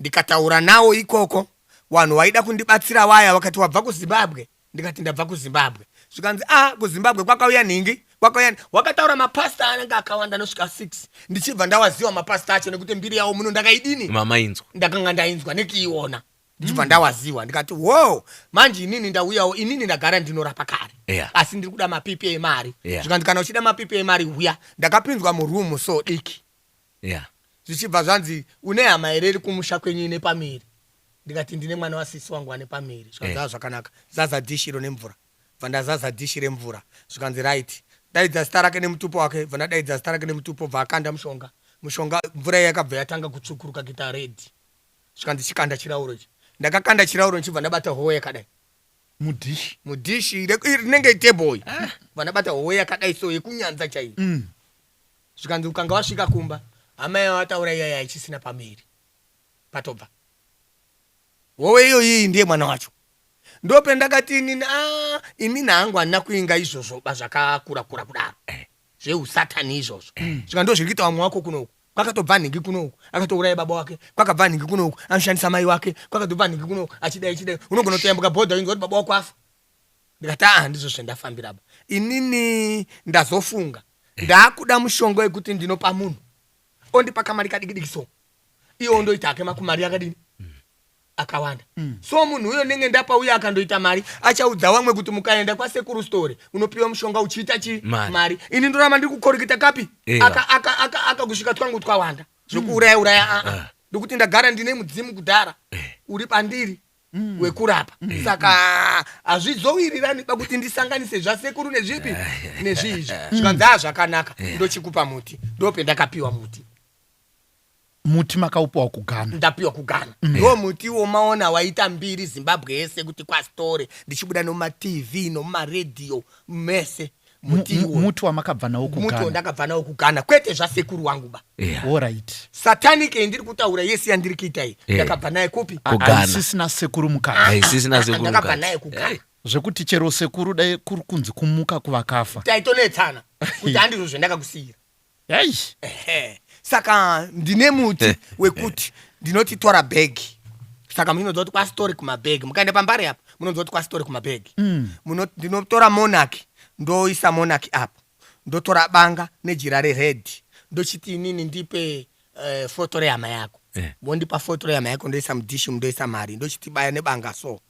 Ndikataura nawo ikoko. Vanhu vaida kundibatsira vaya vakati wabva kuZimbabwe. Ndikati ndabva kuZimbabwe. Zvikanzi kuZimbabwe kwakauya nhingi. Wakataura mapasta anenge akawanda nosvika 6. Ndichibva ndawaziva mapasta acho nekuti mbiri yawo muno ndakaidini. Mamainzwa. Ndakanga ndainzwa nekiiona. Ndichibva ndawaziva ndikati wow, manje inini ndauyawo, inini ndagara ndinorapa kare. Asi ndiri kuda mapipi emari. Zvikanzi kana uchida mapipi emari uya. Ndakapinzwa murumu so diki. Zvichibva zvanzi une hama here iri kumusha kwenyu ine pamiri. Ndikati ndine mwana wasisi wangu ane pamiri. Zvikanzi zvakanaka. Zaza dishi ro nemvura. Vandazaza dishi remvura. Zvikanzi right. Daidza zita rake nemutupo wake. Vandadaidza zita rake nemutupo bvaakanda mushonga. Mushonga mvura yakabva yatanga kutsvukuruka kuita red. Zvikanzi chikanda chirauro ichi. Ndakakanda chirauro nchibva ndabata howe yakadai mudishi rinenge iteboy. Vandabata howe yakadai so yekunyanza chaiyo. Zvikanzi ukanga wasvika kumba amai vataura iyaya ichisina pamiri patobva howe iyoyi ndiye mwana wacho. Ndope ndakati inini hangu handina kuinga izvozvo zvakakura kudaro zveusatani izvozvo. Zvika ndo zviri kuita vamwe wako kunoku. Kwakatobva nhingi kunoku akatouraya baba wake, kwakabva nhingi kunoku anoshandisa mai wake, kwakatobva nhingi kunoku achidai unogona kutoyambuka bhodha inzwa kuti baba wako afa. Ndikati ndizvo zvendafambira. Inini ndazofunga ndakuda mushonga wekuti ndinopa munhu ondipa kamari kadiki so iwo ndoita ake makumari akadini akawanda. So munhu uyo nenge ndapa uya akandoita mari achaudza vamwe kuti mukaenda kwasekuru story unopiwa mushonga uchiita mari. Ini ndoramba ndiri kukorikita kapi akakusvika twangu twawanda zvokuuraya ndokuti ndagara ndine mudzimu kudhara uri pandiri wekurapa. Saka hazvizowirirani pakuti ndisanganise zvasekuru nezvipi nezvizvi. Zvikanzi zvakanaka ndochikupa muti. Ndope ndakapiwa muti makaupiwa kuGhana? Ndapiwa kuGhana. Ndo muti womaona waita mbiri Zimbabwe yese kuti kwaStory ndichibuda nomaTV nomaredio mese. Muti wamakabva nawo kuGhana? Muti ndakabva nawo kuGhana kwete zvasekuru wangu ba. Alright. Satanic ndiri kutaura yesi yandiri kuita iyi. Ndakabva naye kupi? kuGhana. Sisina sekuru mukati. Sisina sekuru mukati. Ndakabva naye kuGhana. Zvekuti chero sekuru dai kuri kunzi kumuka kuvakafa. Taitonetsana kuti handizvo zvendakakusiyira. Saka ndine muti wekuti ndinoti tora begi. Saka munonzwa kuti kwaStory kumabhegi. Mukaenda pambari apa munonzwa kuti kwaStory kumabhegi. Ndinotora monarch ndoisa monarch apo. Ndotora banga nejira rered. Ndochiti inini ndipe foto rehama yako. Bondipa foto rehama yako ndoisa mudishi ndoisa mari. Ndochiti baya nebanga so.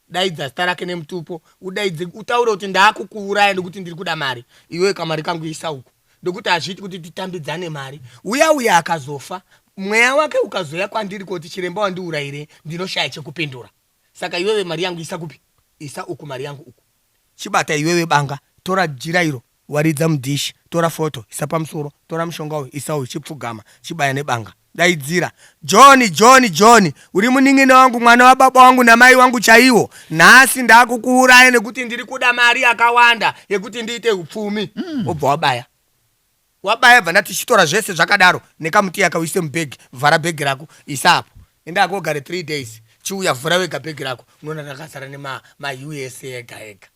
Daidza zita rake nemutupo udaidze utaure kuti ndakukuuraya nekuti ndiri kuda mari. Iwe kamari kangu isa uko. ndokuti hazviti kuti titambidzane mari. Uya akazofa mweya wake ukazoya kwandiri kuti chiremba wandiurayire ndinoshaya chekupindura. Saka iwewe mari yangu isa kupi? Isa uku mari yangu uku. Chibata iwewe banga, tora jira iro, waridza mudhishi, tora foto, isa pamusoro, tora mushonga uyu, isa uyu, chipfugama, chibaya nebanga. Daidzira, John, uri muning'ine wangu, mwana wa baba wangu namai wangu chaiwo. Nhasi ndakukuuraya nekuti ndiri kuda mari yakawanda yekuti ndiite upfumi. Obva wabaya. Wabaya bva ndati chitora zvese zvakadaro, nekamuti yakauise mubhegi, vhara bhegi rako, isa apo. Enda akogare 3 days. Chiuya vhura wega bhegi rako, unoona rakazara nema USA ega.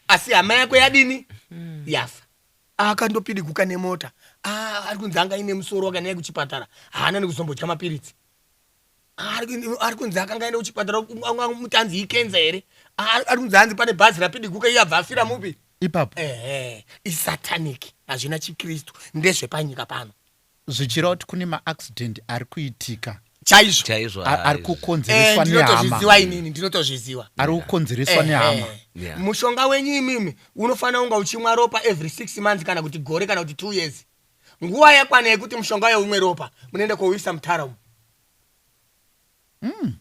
Asi hama yako yadini? Yafa. Akandopidiguka nemota. Ari kunzi anga ine musoro wakanyanya kuchipatara. Haana nekuzombodya mapiritsi. Ari kunzi akanga ine kuchipatara mutanzi ikenza here. Ari kunzi hanzi pane bhazi rapidiguka iye abva afira mupi? Ipapo. Isataniki. Hazvina chikristu. Ndezvepanyika pano. Zvichira kuti kune maaccident ari kuitika. Chaizvo. Ari kukonzereswa nehama. Ndinotozviziva. Ari kukonzereswa nehama. Mushonga wenyu imimi unofanira kunga uchimwa ropa every 6 months kana kuti gore kana kuti 2 years. Nguva yakwana yekuti mushonga yeumwe ropa munoenda kouisa mutara umu.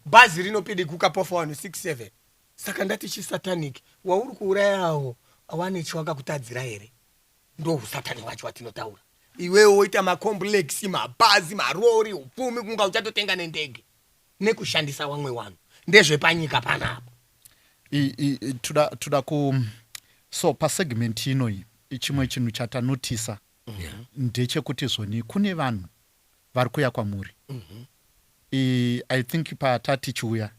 Bhazi rinopidiguka pofa 167. Saka ndati chisataniki. Wauri kuurayawo wane chiwakakutadzira here? Ndo usatani wacho watinotaura. Iwewe woita macomplex, mabhazi, marori, upfumi kunga uchatotenga nendege nekushandisa wamwe wanhu. Ndezvepanyika panapo. Tuda ku so pasegment inoyi chimwe chinhu chatanotisa ndechekuti zvoni kune vanhu vari kuya kwamuri. I think patati chiuya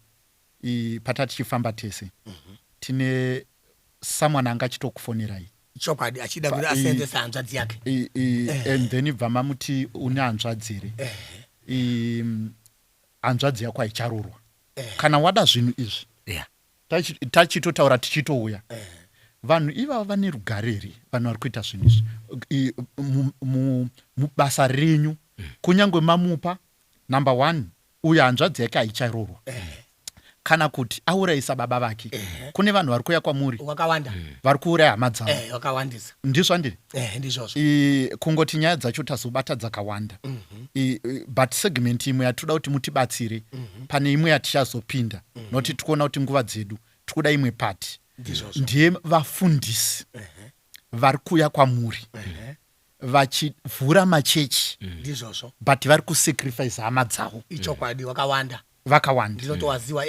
patati chifamba tese tine someone anga chitokufonerai chokwadi achida kuti asenzesa hanzvadzi yake and then ibva mamuti une hanzvadzi here hanzvadzi yako haicharorwa kana wada zvinhu izvi tachitotaura tichitouya vanhu ivava vane rugareri vanhu vari kuita zvinhu izvi mubasa renyu kunyange mamupa number 1 uyo hanzvadzi yake haicharorwa kana kuti aurayisa baba vake kune vanhu vari kuya kwamuri wakawanda vari kuuraya hama dzavo wakawandisa ndizvo ndiri ndizvozvo kungoti nyaya dzacho tazobata dzakawanda but segment imwe yatoda kuti mutibatsire pane imwe yatichazopinda nokuti tikuona kuti nguva dzedu tikuda imwe pati ndiye vafundisi vari kuya kwamuri vachivhura machechi ndizvozvo but vari kusacrifice hama dzavo ichokwadi wakawanda vakawanda ndinotowaziwa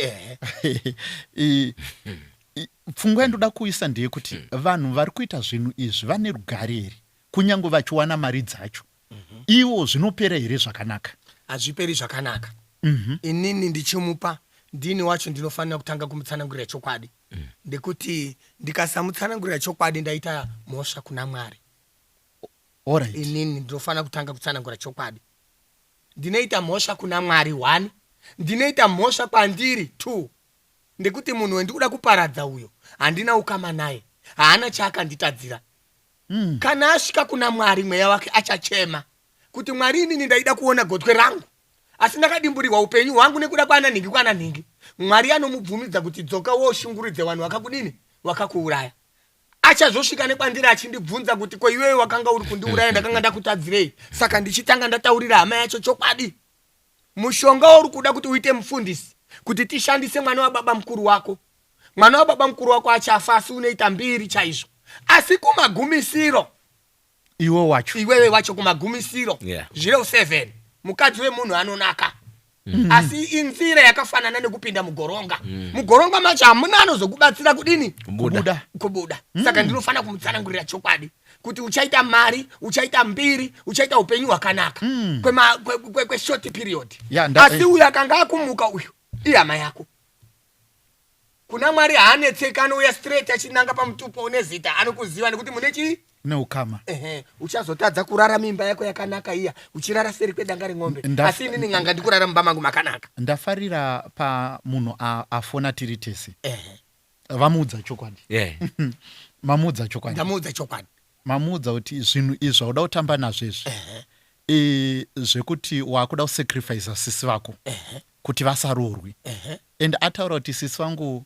pfungwa yandoda kuisa ndeyekuti vanhu vari kuita zvinhu izvi vane rugareri kunyange vachiwana mari dzacho ivo zvinopera here zvakanaka? Hazviperi zvakanaka. Inini ndichimupa ndini wacho ndinofanira kutanga kumutsanangurira chokwadi ndekuti ndikasamutsanangurira chokwadi ndaita mhosva kuna Mwari. Alright. Inini ndinofanira kutanga kutsanangurira chokwadi. Ndinoita mhosva kuna Mwari 1, ndinoita mhosva kwandiri 2. Ndekuti munhu wendikuda kuparadza uyo handina ukama naye, haana chaakanditadzira. Kana asvika kuna Mwari mweya wake achachema kuti Mwari inini ndaida kuona gotwe rangu, asi ndakadimburirwa upenyu hwangu nekuda kwana nhingi. Mwari anomubvumidza kuti dzoka woshunguridze vanhu vakakudini, wakakuuraya. Achazosvika nekwandiri achindibvunza kuti ko iwewe wakanga uri kundiuraya ndakanga ndakutadzirei. Saka ndichitanga ndataurira hama yacho chokwadi. Mushonga uri kuda kuti uite mufundisi kuti tishandise mwana wa baba mukuru wako. Mwana wa baba mukuru wako achafa asi unoita mbiri chaizvo. Asi kumagumisiro iwewe wacho kumagumisiro 07 mukadzi wemunhu anonaka. Asi inzira yakafanana nekupinda mugoronga. Mugoronga macho hamuna anozokubatsira kudini? Kubuda. Saka ndinofana kumutsanangurira chokwadi kuti uchaita mari, uchaita mbiri, uchaita upenyu hwakanaka kwe short period. Asi uyu akanga akumuka uyu ihama yako. Kuna Mwari haanetseka, anouya straight achinanga pamutupo une zita, anokuziva nekuti mune chii? Neukama. Uchazotadza kurara mimba yako yakanaka iya, uchirara seri kwedanga remombe. Asi inini nganga ndikurara mumba mangu makanaka. Ndafarira pa munhu afona tiri tese. Vamuudza chokwadi. Mamuudza chokwadi. Ndamuudza chokwadi. Mamuudza kuti zvinhu izvi zvauda kutamba nazvo izvi. Zvekuti wakuda kusacrifice sisi vako kuti vasarorwe. And ataura kuti sisi vangu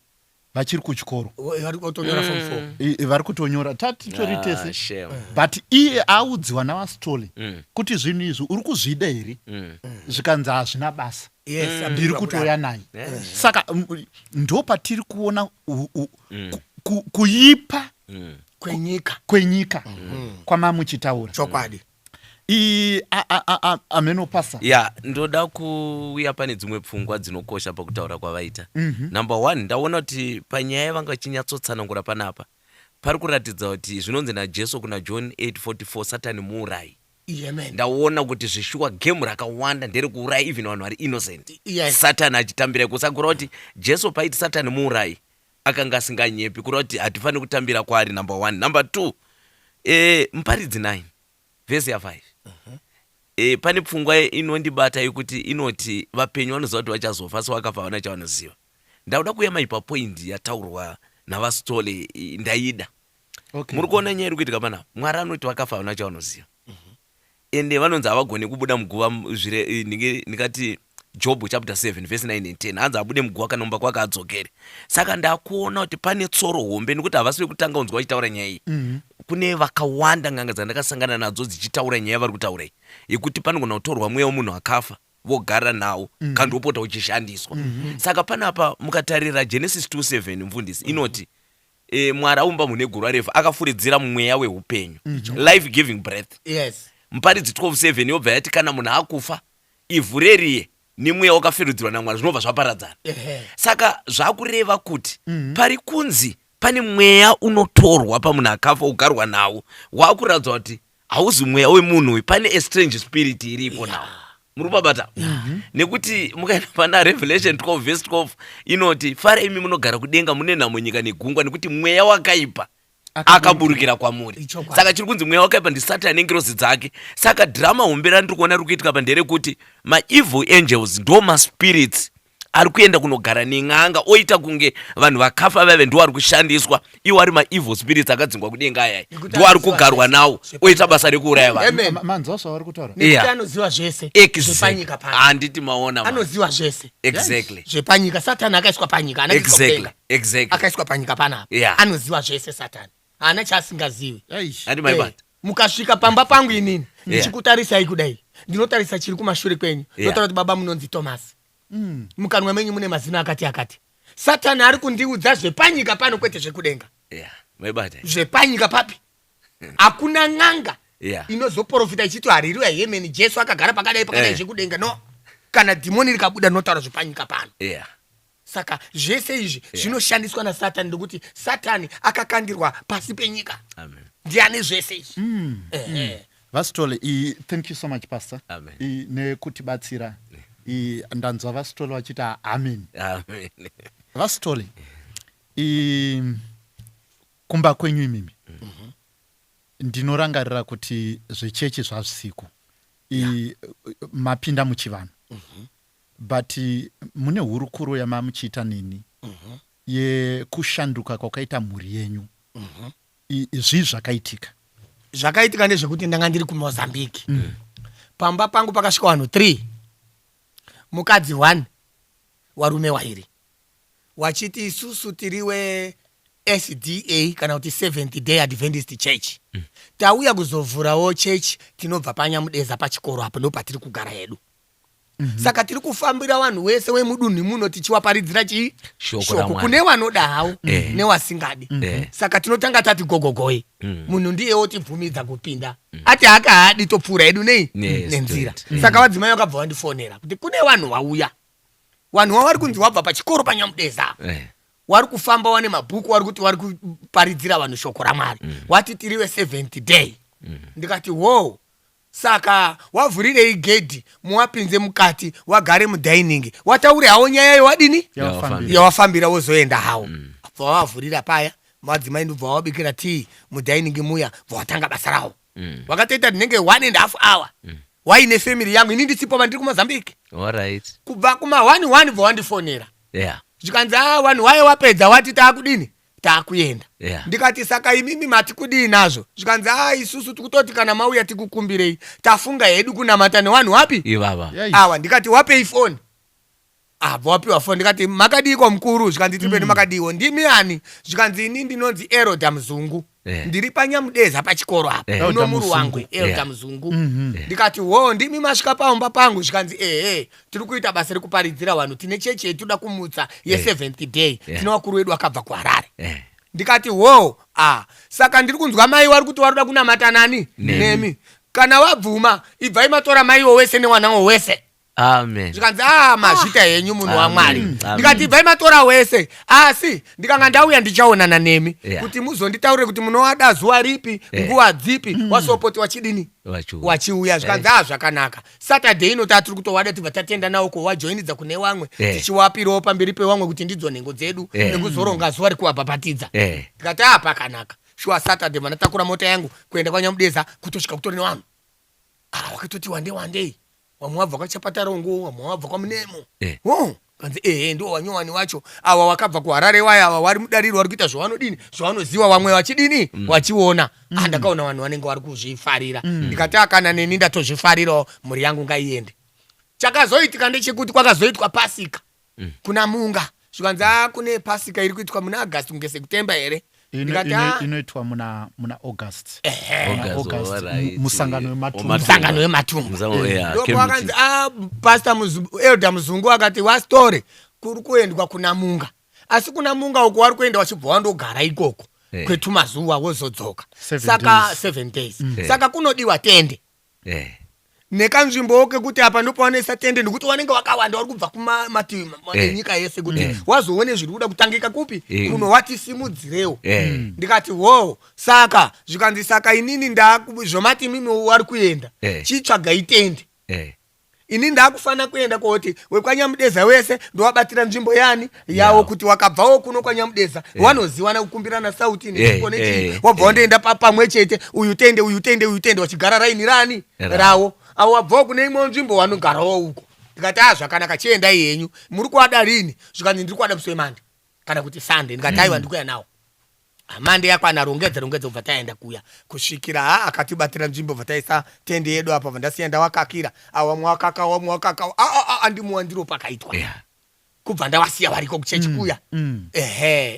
vachiri kuchikoro vari kutonyora form 4 vari kutonyora tatitori tese shame. but iye audziwa navastole kuti zvinhu izvi uri kuzvida here zvikanzi hazvina basa yes ndiri kutoya naye saka ndo patiri kuona kuipa kwenyika kwamamuchitaura chokwadi amenopasa ya ndoda kuuya pane dzimwe pfungwa dzinokosha pakutaura kwavaita. Number 1, ndaona kuti panyaya yavanga vachinyatsotsanankura panapa pari kuratidza kuti zvinonzi najesu kuna John 8:44 satani muurai. Ndaona kuti zvishuwa gemu rakawanda ndere kuuraya even vanhu vari innocent. Satani achitambira kusakura kuti jesu paiti satani muurai akanga asinganyepi kureva kuti hatifaniri kutambira kwaari. Number 1. Number 2, Muparidzi 9 vhesi ya5 pane pfungwa inondibata yekuti inoti vapenyu vanoziva kuti vachazofa asi vakafa havana chavanoziva. Ndauda kuyema ipapoindi yataurwa navastole ndaida. Muri kuona nyaya iri kuitika panapa, Mwari anoti vakafa havana chavanoziva ende vanonzi havagone kubuda muguva ndikati Job chapter 7 verse 9 and 10 hanzi abude muguva kana mumba kwake adzokere. Saka ndakuona kuti pane tsoro hombe nekuti havasi vekutanga unzwa vachitaura nyaya iyi. Kune vakawanda nganga dzandakasangana nadzo dzichitaura nyaya vari kutaura iyi yekuti panogona kutorwa mweya wemunhu akafa vogara nawo kandi wopota uchishandiswa. Saka panapa mukatarira Genesis 2:7 mfundisi inoti Mwari aumba munhu neguru refu akafuridzira mweya weupenyu life giving breath. Muparidzi 12:7 yobva yati kana munhu akufa ivhu reriye nemweya wakafiridzirwa naMwari zvinobva zvaparadzana. Saka zvakureva kuti pari kunzi pane mweya unotorwa pamunhu akafa ugarwa nawo wakuradzwa kuti hauzi mweya wemunhu uyu, pane a strange spirit iripo nawo. Muri kubata nekuti mukaenda pana Revelation 12:12 inoti fara imi munogara kudenga mune nhamo nyika negungwa nekuti mweya wakaipa akaburukira kwamuri. Saka chiri kunzi mweya wakaipa ndi Satani nengirozi dzake. Saka drama hombe randiri kuona riri kuitika pa nderekuti ma-evil angels ndo ma-spirits ari kuenda kunogara neng'anga oita kunge vanhu vakafa vave ndo ari kushandiswa iwo ari ma-evil spirits akadzingwa kudenga ayayi ndo ari kugarwa nawo oita basa rekuuraya vanhu. manzwa zvavari kutaura anoziva zvese zvepanyika handiti maona anoziva zvese exactly zvepanyika. Satani akaiswa panyika exactly akaiswa panyika panapa anoziva zvese Satani haana chaasingazivi. handi maibata mukasvika pamba pangu inini ndichikutarisai kudai ndinotarisa chiri kumashure kwenyu ndotaura kuti baba munonzi Thomas mukanwa menyu mune mazina akati Satani ari kundiudza zvepanyika pano kwete zvekudenga. Zvepanyika papi hakuna n'anga inozoprofita ichiti hariruya Yemen Jesu akagara pakadai zvekudenga no kana dhimoni rikabuda notaura zvepanyika pano. Saka zvese izvi zvinoshandiswa naSatani ndokuti Satani akakandirwa pasi penyika. Ndiani zvese izvi. Vastole thank you so much pastor nekutibatsira ndanzwa vastole vachiti amen. Vastole kumba kwenyu imimi ndinorangarira kuti zvechechi zvausiku mapinda muchivanhu but mune hurukuro yamamuchiita nini yekushanduka kwakaita mhuri yenyu. Zvii zvakaitika ndezvekuti ndanga ndiri kuMozambique pamba pangu pakasvika vanhu 3 mukadzi 1 varume 2 wachiti isusu tiriwe SDA kana kuti Seventh Day Adventist Church tauya kuzovhurawo church tinobva panyamudeza pachikoro apo ndo patiri kugara hedu. Saka tiri kufambira vanhu wese wemudunhu muno tichiwaparidzira shoko kune vanoda hawo newasingadi. Saka tinotanga tati gogogoyi munhu ndiyewo tibvumidza kupinda ati haadi topfuura hedu nei nenzira. Saka vadzimai vakabva vandifonera kuti kune vanhu vauya vanhu vari kunzi wabva pachikoro panyamudeza wari kufamba wane mabhuku wari kuti wari kuparidzira vanhu shoko raMwari wati tiriwe Seventh Day. Ndikati wo saka wavhurirei gedhi muwapinze mukati wagare mudining wataure hawo nyaya yewadini yawafambira wozoenda hawo. Vawavhurira paya madzimai ndobva wabikira tii mudining muya vawatanga basa rawo. Wakatoita ndinenge 1.5 hour waine family yangu ini ndisipo vandiri kuMozambique. Kubva kuma 1 vawandifonera zvikanzi vanhu waye wapedza wati taakudini taakuyenda. Ndikati saka imimi mati kudii nazvo zvikanzi isusu tikutoti kana mauya tikukumbirei tafunga hedu kunamata nevanhu wapi ivava. Ndikati wapei foni wapiwa foni ndikati makadiko mkuru zvikanzi tipeni makadiwo ndimi ani zvikanzi ini ndinonzi Eroda Mzungu ndiri panyamudeza pachikoro apa uno muru wangu Eroda Mzungu ndikati ndimi masvika paumba pangu zvikanzi tiri kuita basa rekuparidzira vanhu tine chechi yetuda kumutsa ye7th day tine vakuru vedu vakabva kuHarare ndikati saka ndiri kunzwa mai wari kuti waruda kunamata nani nemi kana wabvuma ibvai matora maiwo wese newananwo wese amen zvikanzi mazvita henyu munhu waMwari ndikati ibvai matora wese asi ndikanga ndauya ndichaonana nemi kuti muzonditaurire kuti munovada zuva ripi nguva dzipi wasopoti wachidini wachiuya zvikanzi zvakanaka Saturday ino tiri kutovada tibva tatenda nawo kowajoinidza kune vamwe tichiwapirawo pamberi pevamwe kuti ndidzo nhengo dzedu nekuzoronga zuva rekuvabhabhatidza ndikati pakanaka shuwa Saturday manatakura mota yangu kuenda kwaNyamudeza kutosvika kutori nevanhu wakatoti wandei wamwe wabva kwaChapatarongo wamwe wabva kwaMunemo kanzi ndo wanyowani wacho awa wakabva kuHarare waya awa wari mudariro wari kuita zvavanodini zvavanoziva vamwe vachidini vachiona ndakaona vanhu vanenge vari kuzvifarira ndikati kana neni ndatozvifarirawo mhuri yangu ngaiende. Chakazoitika ndechekuti kwakazoitwa pasika kuna Munga zvikanzi kune pasika iri kuitwa muna August kunge September here inoitwa muna August musangano wematumba ndipo wakanzi Pastor Elder Mzungu akati wastore kuri kuendwa kuna Munga asi kuna Munga uko wari kuenda wachibva wandogara ikoko kwetu mazuva wozodzoka saka 7 days saka kunodiwa tende nekanzvimbo kekuti apa ndipo vanoisa tende nekuti vanenge vakawanda vari kubva kumativi enyika yese kuti wazoone zviri kuda kutangika kupi kuno watisimudzirewo ndikati saka zvikanzi saka inini zvomati mimi wari kuenda chitsvagai tende ini ndakufana kuenda kuti wekwanyamudeza wese ndowabatira nzvimbo yani yawo kuti wakabvawo kuno kwanyamudeza wanoziwana kukumbirana sauti nechiko nechii wabva wandoenda pamwe chete uyu tende wachigara raini rani rawo avo wabvawo kune imwe nzvimbo wanogarawo uko ndikati zvakanaka chiendai henyu muri kuwada rini zvikanzi ndiri kuwada musi weMande kana kuti Sunday ndikati aiwa ndikuya nawo Mande yakwana rongedze ubva taenda kuya kusvikira akatibatira nzvimbo bva taisa tende yedu apa vandasiya ndawakakira wamwe wakaka andimuwa ndiro pakaitwa kubva ndawasiya variko kuchechi kuya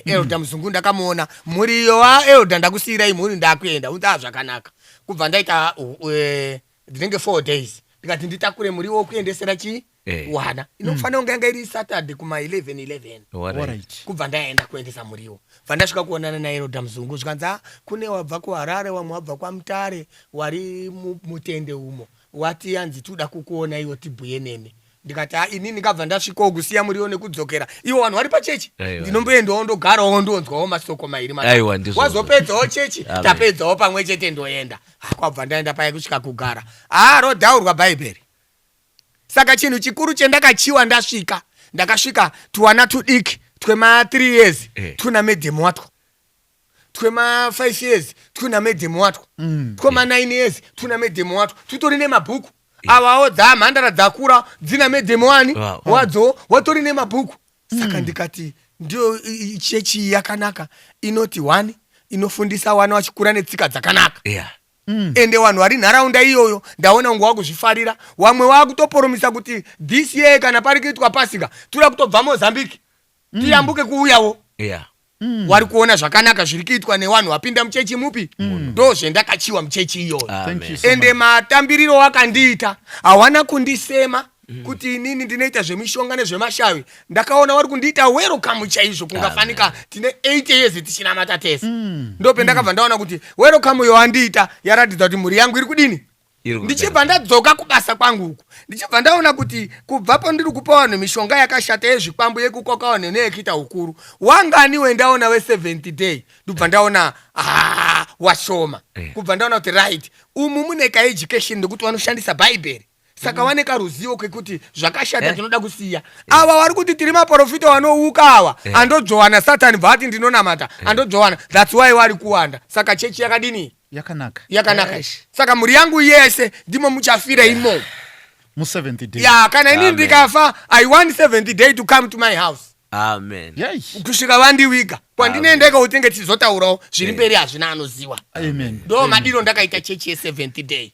Elder Mzungu ndakamuona muriyo Elder ndakusiyirai mhuri ndakuenda zvakanaka kubva ndaita ndinenge 4 days ndikati nditakure muriwo wokuendesera wana inofanira kunge yanga iri Saturday kuma 11 kubva ndaenda kuendesa muriwo vandasvika kuonana naElder Mzungu zvikanzi kune wabva kuHarare wamwe wabva kwaMutare wari mutende umo wati yanzi tuda kukuona iwo tibhuye nemi ndikati inini ndikabva ndasvikawo kusiya muriwo nekudzokera iwo vanhu vari pachechi ndinomboendawo ndogarawo ndonzwawo masoko mairi wazopedzawo chechi tapedzawo pamwe chete ndoenda kwabva ndaenda paya kusvika kugara rodhaurwa bhaibheri saka chinhu chikuru chendakachiwa ndakasvika twana tudiki twema3 years tuna medhemu watwo twema 5 years tuna medhemu watwo twema 9 years tuna medhemu watwo tutori nemabhuku avawo dzamhandara dzakura dzina medhemu wani wadzo watori nemabhuku saka ndikati ndio chechi yakanaka inoti 1 inofundisa wana wachikura netsika dzakanaka ende vanhu vari nharaunda iyoyo ndaona ungu wakuzvifarira vamwe vakutoporomisa kuti this year kana pari kuitwa pasika toda kutobva Mozambique tiyambuke kuuyawo wari kuona zvakanaka zviri kuitwa nevanhu vapinda muchechi mupi ndo zvendakachiwa muchechi iyoyo ende matambiriro wakandiita hawana kundisema kuti inini ndinoita zvemishonga nezvemashavi ndakaona vari kundiita welcome chaizvo kungafanika tine 8 years tichinamata tese ndope ndakabva ndaona kuti welcome yowandiita yaratidza kuti mhuri yangu iri kudini ndichibva ndadzoka kubasa kwangu uku ndichibva ndaona kuti kubvapo ndiri kupa vanhu mishonga yakashata yezvikwambu yekukoka vanhu neyekuita ukuru wanganiwe ndaona we7th day ndobva ndaona washoma kubva ndaona kuti right umu mune kaeducation ndekuti vanoshandisa bhaibheri saka vaneka ruzivo kwekuti zvakashata tinoda kusiya ava vari kuti tiri maprofita vanouka ava andodzvowana Satani bvati ndinonamata andodzvowana that's why vari kuwanda saka chechi yakadini yakanaka saka mhuri yangu yese ndimo muchafira imo mu7th day kana ini ndikafa I want 7th day to come to my house amen kusvika vandiwiga kwandinoendeka utenge tizotaurawo zviri mberi hazvina anoziva amen ndo madiro ndakaita chechi ye7th day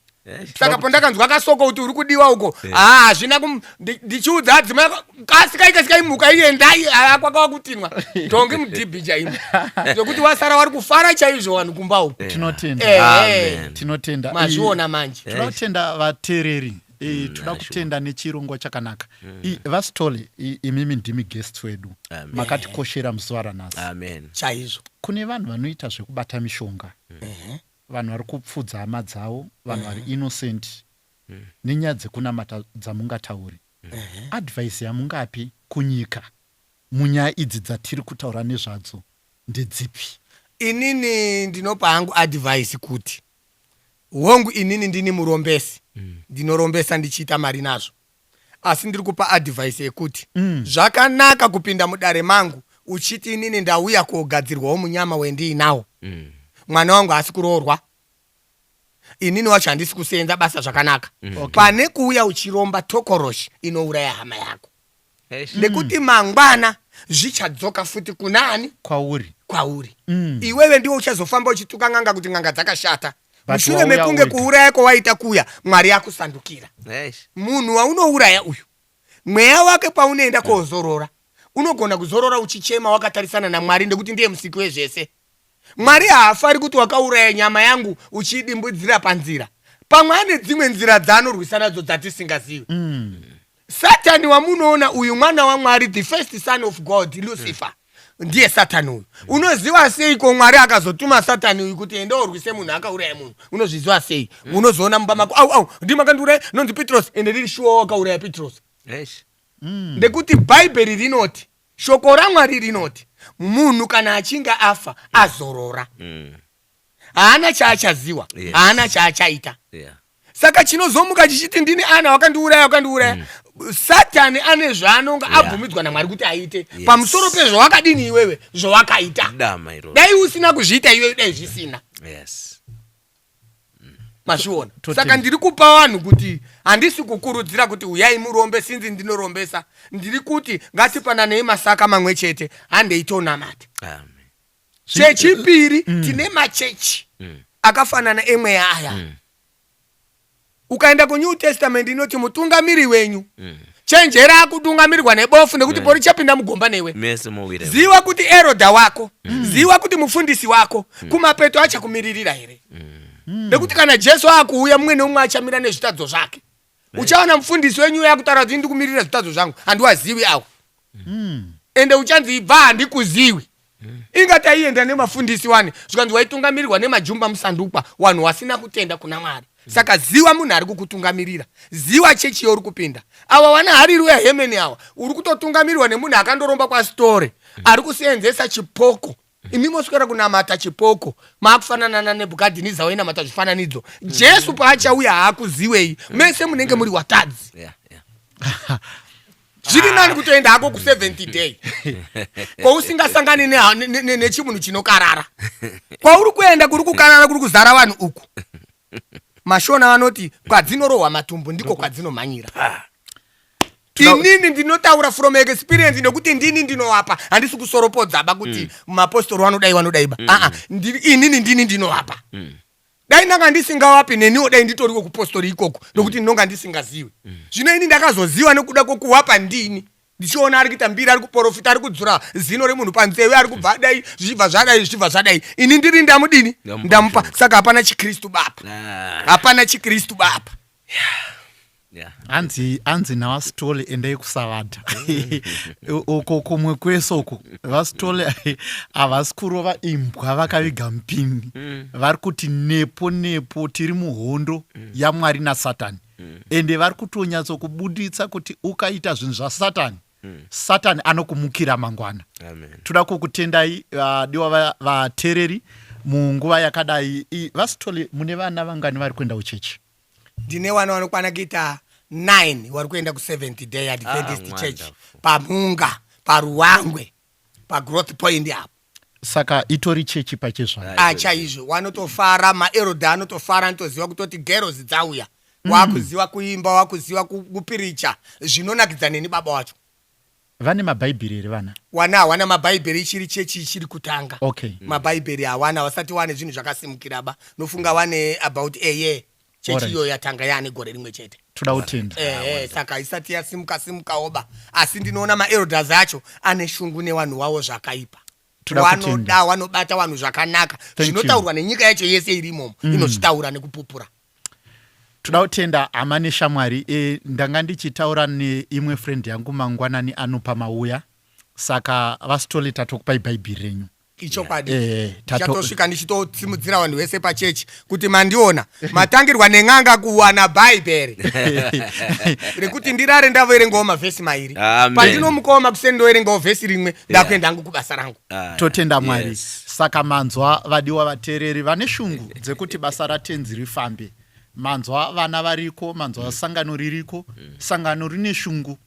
saka pandakanzwa kasoko kuti uri kudiwa uko hazvina ndichiudza adzimai kasikaimuka iyendai kwakawa kutinwa tonge mudhibhi chaimo zvokuti wasara wari kufara chaizvo vanhu kumba uko. Tinotenda mazviona manje. Tinotenda vateereri. Toda kutenda nechirongwa chakanaka. Vasitole imimi ndimi guests wedu makatikoshera muzuva ranhasi chaizvo. Kune vanhu vanoita zvekubata mishonga, vanhu vari kupfudza hama dzavo, vanhu vari innocent nenyaya dzekunamata dzamungatauri. Advice yamungapi kunyika munyaya idzi dzatiri kutaura nezvadzo ndedzipi? Inini ndinopa hangu advice kuti hongu inini ndini murombesi, ndinorombesa ndichiita mari nazvo, asi ndiri kupa advice yekuti zvakanaka kupinda mudare mangu uchiti inini ndauya kogadzirwawo munyama wendiinawo, mwana wangu asi kuroorwa, inini wacho handisi kusenza basa zvakanaka, pane kuuya uchiromba tokoroshi inouraya hama yako, nekuti mangwana zvichadzoka futi kunani? Kwauri. Iwewe ndiwo uchazofamba uchituka ng'anga kuti ng'anga dzakashata. Mushure mekunge kuuraya kwawaita kuya, Mwari yakusandukira. Munhu waunouraya uyu, mweya wake paunoenda kozorora, unogona kuzorora uchichema wakatarisana naMwari ndekuti ndiye musiki wezvese. Mwari haafari kuti wakauraya nyama yangu uchidimbudzira panzira. Pamwe ane dzimwe nzira dzaanorwisa nadzo dzatisingazivi. Satani wamunoona uyu mwana waMwari, the first son of God, Lucifer, ndiye Satani uyu. Unoziva sei ko Mwari akazotuma Satani uyu kuti enda urwise munhu akauraya munhu? Unozviziva sei? Unozoona mumba mako ndima kandiuraya nonzi Petros, ende riri shuwa wakauraya Petros. Ndekuti Bhaibheri rinoti, shoko raMwari rinoti, munhu kana achinga afa azorora. Haana chaachaziwa, haana chaachaita. Saka chinozomuka chichiti ndini ana wakandiuraya. Satani ane zvaanonga abvumidzwa naMwari kuti aite pamusoro pezvawakadini iwewe zvawakaita. Dai usina kuzviita iwewe, dai zvisina. Mazviona. Saka ndiri kupa vanhu kuti handisi kukurudzira kuti uyai murombe sinzi ndinorombesa. Ndiri kuti ngatipananei masaka mamwe chete handeitonamata. Chechipiri, tine machechi akafanana emwe aya. Ukaenda kuNew Testament inoti mutungamiri wenyu chenjera kutungamirwa nebofu nekuti pori chapinda mugomba newe. Ziwa kuti eroda wako, ziwa kuti mufundisi wako kumapeto achakumiririra here. Nekuti kana Jesu akuuya mumwe neumwe achamira nezvitadzo zvake. Uchaona mufundisi wenyu yakutaura kuti ndikumirira zvitadzo zvangu, handiwazivi awo. Ende uchanzi ibva handikuziwi. Ingati aienda nemafundisi wane, zvikanzi waitungamirirwa nemajumba musandukwa, wanhu wasina kutenda kuna Mwari. Saka ziwa munhu ari kukutungamirira, ziwa chechi youri kupinda. Awa wana hariruya hemeni awa, uri kutotungamirirwa nemunhu akandoromba kwasitore, ari kuseenzesa chipoko. Imi moswera kunamata chipoko, maakufanana naNebhukadhineza wainamata zvifananidzo. Jesu paachauya haakuziwei, mese munenge muri watadzi. Zviri nani kutoenda hako ku70 day kwausingasangani nechimunhu chinokarara, kwauri kuenda kuri kukarara kuri kuzara vanhu uku. Mashona vanoti kwadzinorohwa matumbu ndiko kwadzinomhanyira. Inini ndinotaura from experience nekuti ndini ndinowapa, handisi kusoropodzaba kuti maapostoro vanodaiba. Inini ndini ndinowapa. Dai ndanga ndisingawapi neniwo dai nditoriko kupostori ikoko nokuti ndinonga ndisingaziwi. Zvino ini ndakazoziwa nekuda kwokuwapa ndini. Ndichiona ari kuita mbiri, ari kuprofita, ari kudzura zino remunhu panzeve, ari kubva dai zvichibva zvadai. Ini ndiri ndamudini? Ndamupa. Saka hapana chikristu baba. Hapana chikristu baba. Anzi navasitole endai kusavata. Uko kumwe kwese uko vasitole havasi kurova imbwa vakaviga mupini. Vari kuti nepo tiri muhondo yaMwari naSatani. Ende vari kutonyatsokubuditsa kuti ukaita zvinhu zvaSatani, Satani anokumukira mangwana. Toda kukutendai diwa vateereri munguva yakadai. Vasitole mune vana vangani vari kuenda kuchechi? Ndine vana vanokwana kuita 9 vari kuenda ku70 day Adventist Church paMunga, paRuwangwe, paGrowth Point apo. Saka itori chechi pachezvo. Chaizvo vanotofara, maerodha anotofara, anotoziva kutoti girls dzauya. Wakuziva kuimba, wakuziva kupiricha, zvinonakidza neni baba wacho. Vane mabhaibheri here vana? Wana mabhaibheri ichiri chechi ichiri kutanga. Okay. Mabhaibheri hawana, wasati wane zvinhu zvakasimukira ba. Nofunga wane about a year. chechi iyo yatanga yani gore rimwe chete. Toda kutenda. Saka isati yasimuka oba. Asi ndinoona maelders acho ane shungu nevanhu wavo zvakaipa. Wanoda wanobata vanhu zvakanaka. Zvinotaurwa nenyika yacho yese irimo inochitaura nekupupura. Toda kutenda hama neshamwari. Ndanga ndichitaura neimwe friend yangu mangwanani anopa mauya. Saka vasitole tatokupai bhaibheri renyu. Ichokwadi. Chatosvika ndichitotsimudzira vanhu vese pachechi kuti mandiona matangirwa nen'anga kuwana bhaibheri rekuti ndirare ndavoerengawo mavhesi mairi pandinomukawo makuseni ndoerengawo vhesi rimwe ndakuenda hangu kubasa rangu. Totenda Mwari. Saka manzwa vadiwa vateereri vane shungu dzekuti basa raTenzi rifambe. Manzwa vana variko, manzwa sangano ririko, sangano rine shungu.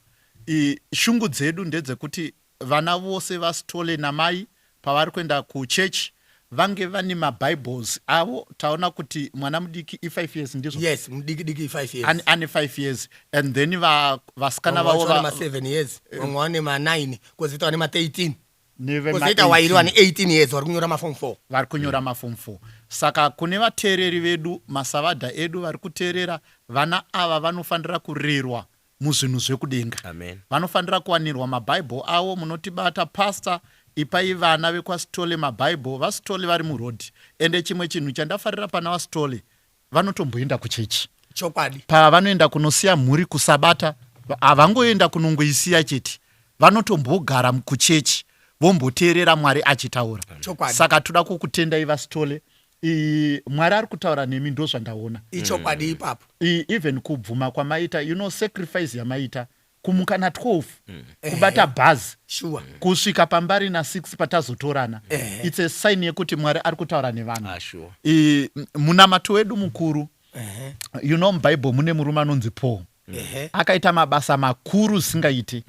Shungu dzedu ndedzekuti vana vose vasitole namai pavari kuenda kuchechi vange vane mabhibhles avo. Taona kuti mwana mudiki i5 years ndizvo? Yes, mudiki 5 years. Ane 5 years. And then vasikana vavo vane 7 years, vamwe vane 9, kozoita vane 13. Kozoita wairi vane 18 years vari kunyora maform 4. Vari kunyora maform 4. Saka kune vateereri vedu, masavadha edu vari kuteerera, vana ava vanofanira kurerwa muzvinhu zvekudenga. Amen. Vanofanira kuwanirwa mabhaibheri avo. Munotibata pastor ipai vana vekwasitole mabhaibheri, vasitole vari murodhi. Ende chimwe chinhu chandafarira pana vasitole, vanotomboenda kuchechi. Chokwadi. Pavanoenda kunosiya mhuri kusabata, havangoenda kunongoisiya chete, vanotombogara kuchechi vomboteerera Mwari achitaura. Chokwadi. Saka toda kukutendai vasitole. Mwari ari kutaura nemi ndo zvandaona. Ichokwadi ipapo. Even kubvuma kwamaita, sacrifice yamaita kumuka na12 kubata bhazi kusvika pambari na6 patazotorana. It's a sign yekuti Mwari ari kutaura nevanhu. Munamato wedu mukuru, mubhaibheri mune murume anonzi Paul. Akaita mabasa makuru singaiti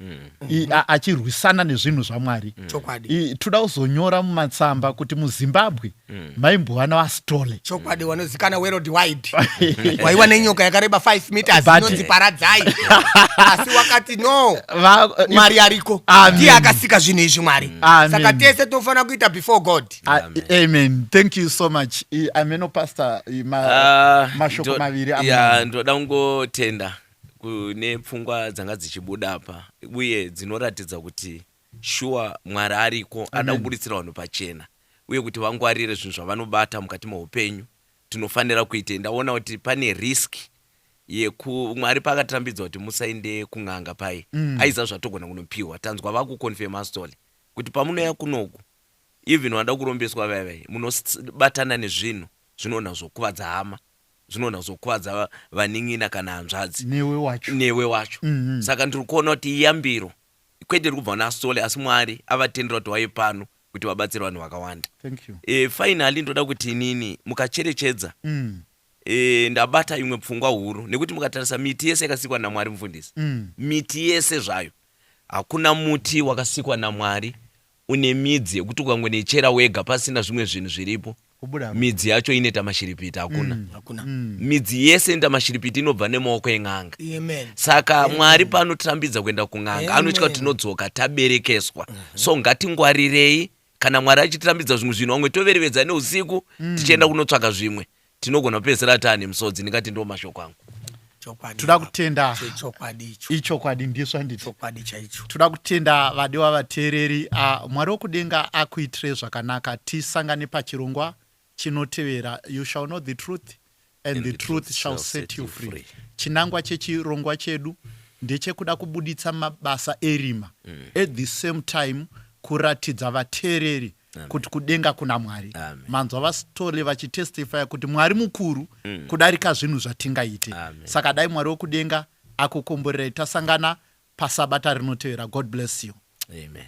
achirwisana nezvinhu zvaMwari. Toda kuzonyora mumatsamba kuti muZimbabwe maimbowana vasitole. Chokwadi, vanozikana worldwide. Waiwa nenyoka yakareba 5 meters inonzi paradzai. Asi wakati no, Mwari ariko. Ndiye akasika zvinhu izvi Mwari. Saka tese tofanira kuita before God. Amen. Thank you so much. Ameno pastor mashoko maviri. Ndoda kungotenda kune pfungwa dzanga dzichibuda apa uye dzinoratidza kuti shuwa Mwari ariko, ada kubuditsira vanhu pachena uye kuti vangwarire zvinhu zvavanobata mukati meupenyu. Tinofanira kuita. Ndaona kuti pane risk Mwari pakatambidzwa kuti musaende kun'anga pai aiza zvatogona kunopiwa. Tanzwa vakukonfirma story kuti pamunoya kunoku even wada kurombeswa vaivai munobatana nezvinhu zvinona zvokuvadza hama, zvinona zvokuvadza vaning'ina kana hanzvadzi newe wacho. Saka ndiri kuona kuti iyambiro kwete iri kubva naSole asi Mwari avatendera kuti waive pano kuti vabatsire vanhu vakawanda. Finally ndoda kuti inini mukacherechedza ndabata imwe pfungwa huru nekuti mukatarisa miti yese yakasikwa naMwari mufundisi, miti yese zvayo hakuna muti wakasikwa naMwari une midzi yekuti ukangonechera wega pasina zvimwe zvinhu zviripo midzi yacho inoita mashiripiti. Hakuna. Midzi yese inoita mashiripiti inobva nemaoko en'anga. Saka Mwari panotambidza kuenda kun'anga anotya kuti tinodzoka taberekeswa. So ngatingwarirei. Kana Mwari achitambidza zvimwe zvinhu vamwe toverevedza neusiku tichienda kunotsvaka zvimwe tinogona kupedzisira taane musodzi. Ndingati ndo mashoko angu. Toda kutenda ichokwadi ndiswa nditi. Toda kutenda vadiwa vateereri. Mwari wokudenga akuitire zvakanaka. Tisangane pachirongwa chinotevera, you shall know the truth and the truth shall set you free. Chinangwa chechirongwa chedu ndechekuda kubuditsa mabasa erima, at the same time kuratidza vateereri kuti kudenga kuna Mwari. Manzwa vasitole vachitestify kuti Mwari mukuru kudarika zvinhu zvatingaite. Saka dai Mwari wokudenga akukomborerei. Tasangana pasabata rinotevera. God bless you. Amen.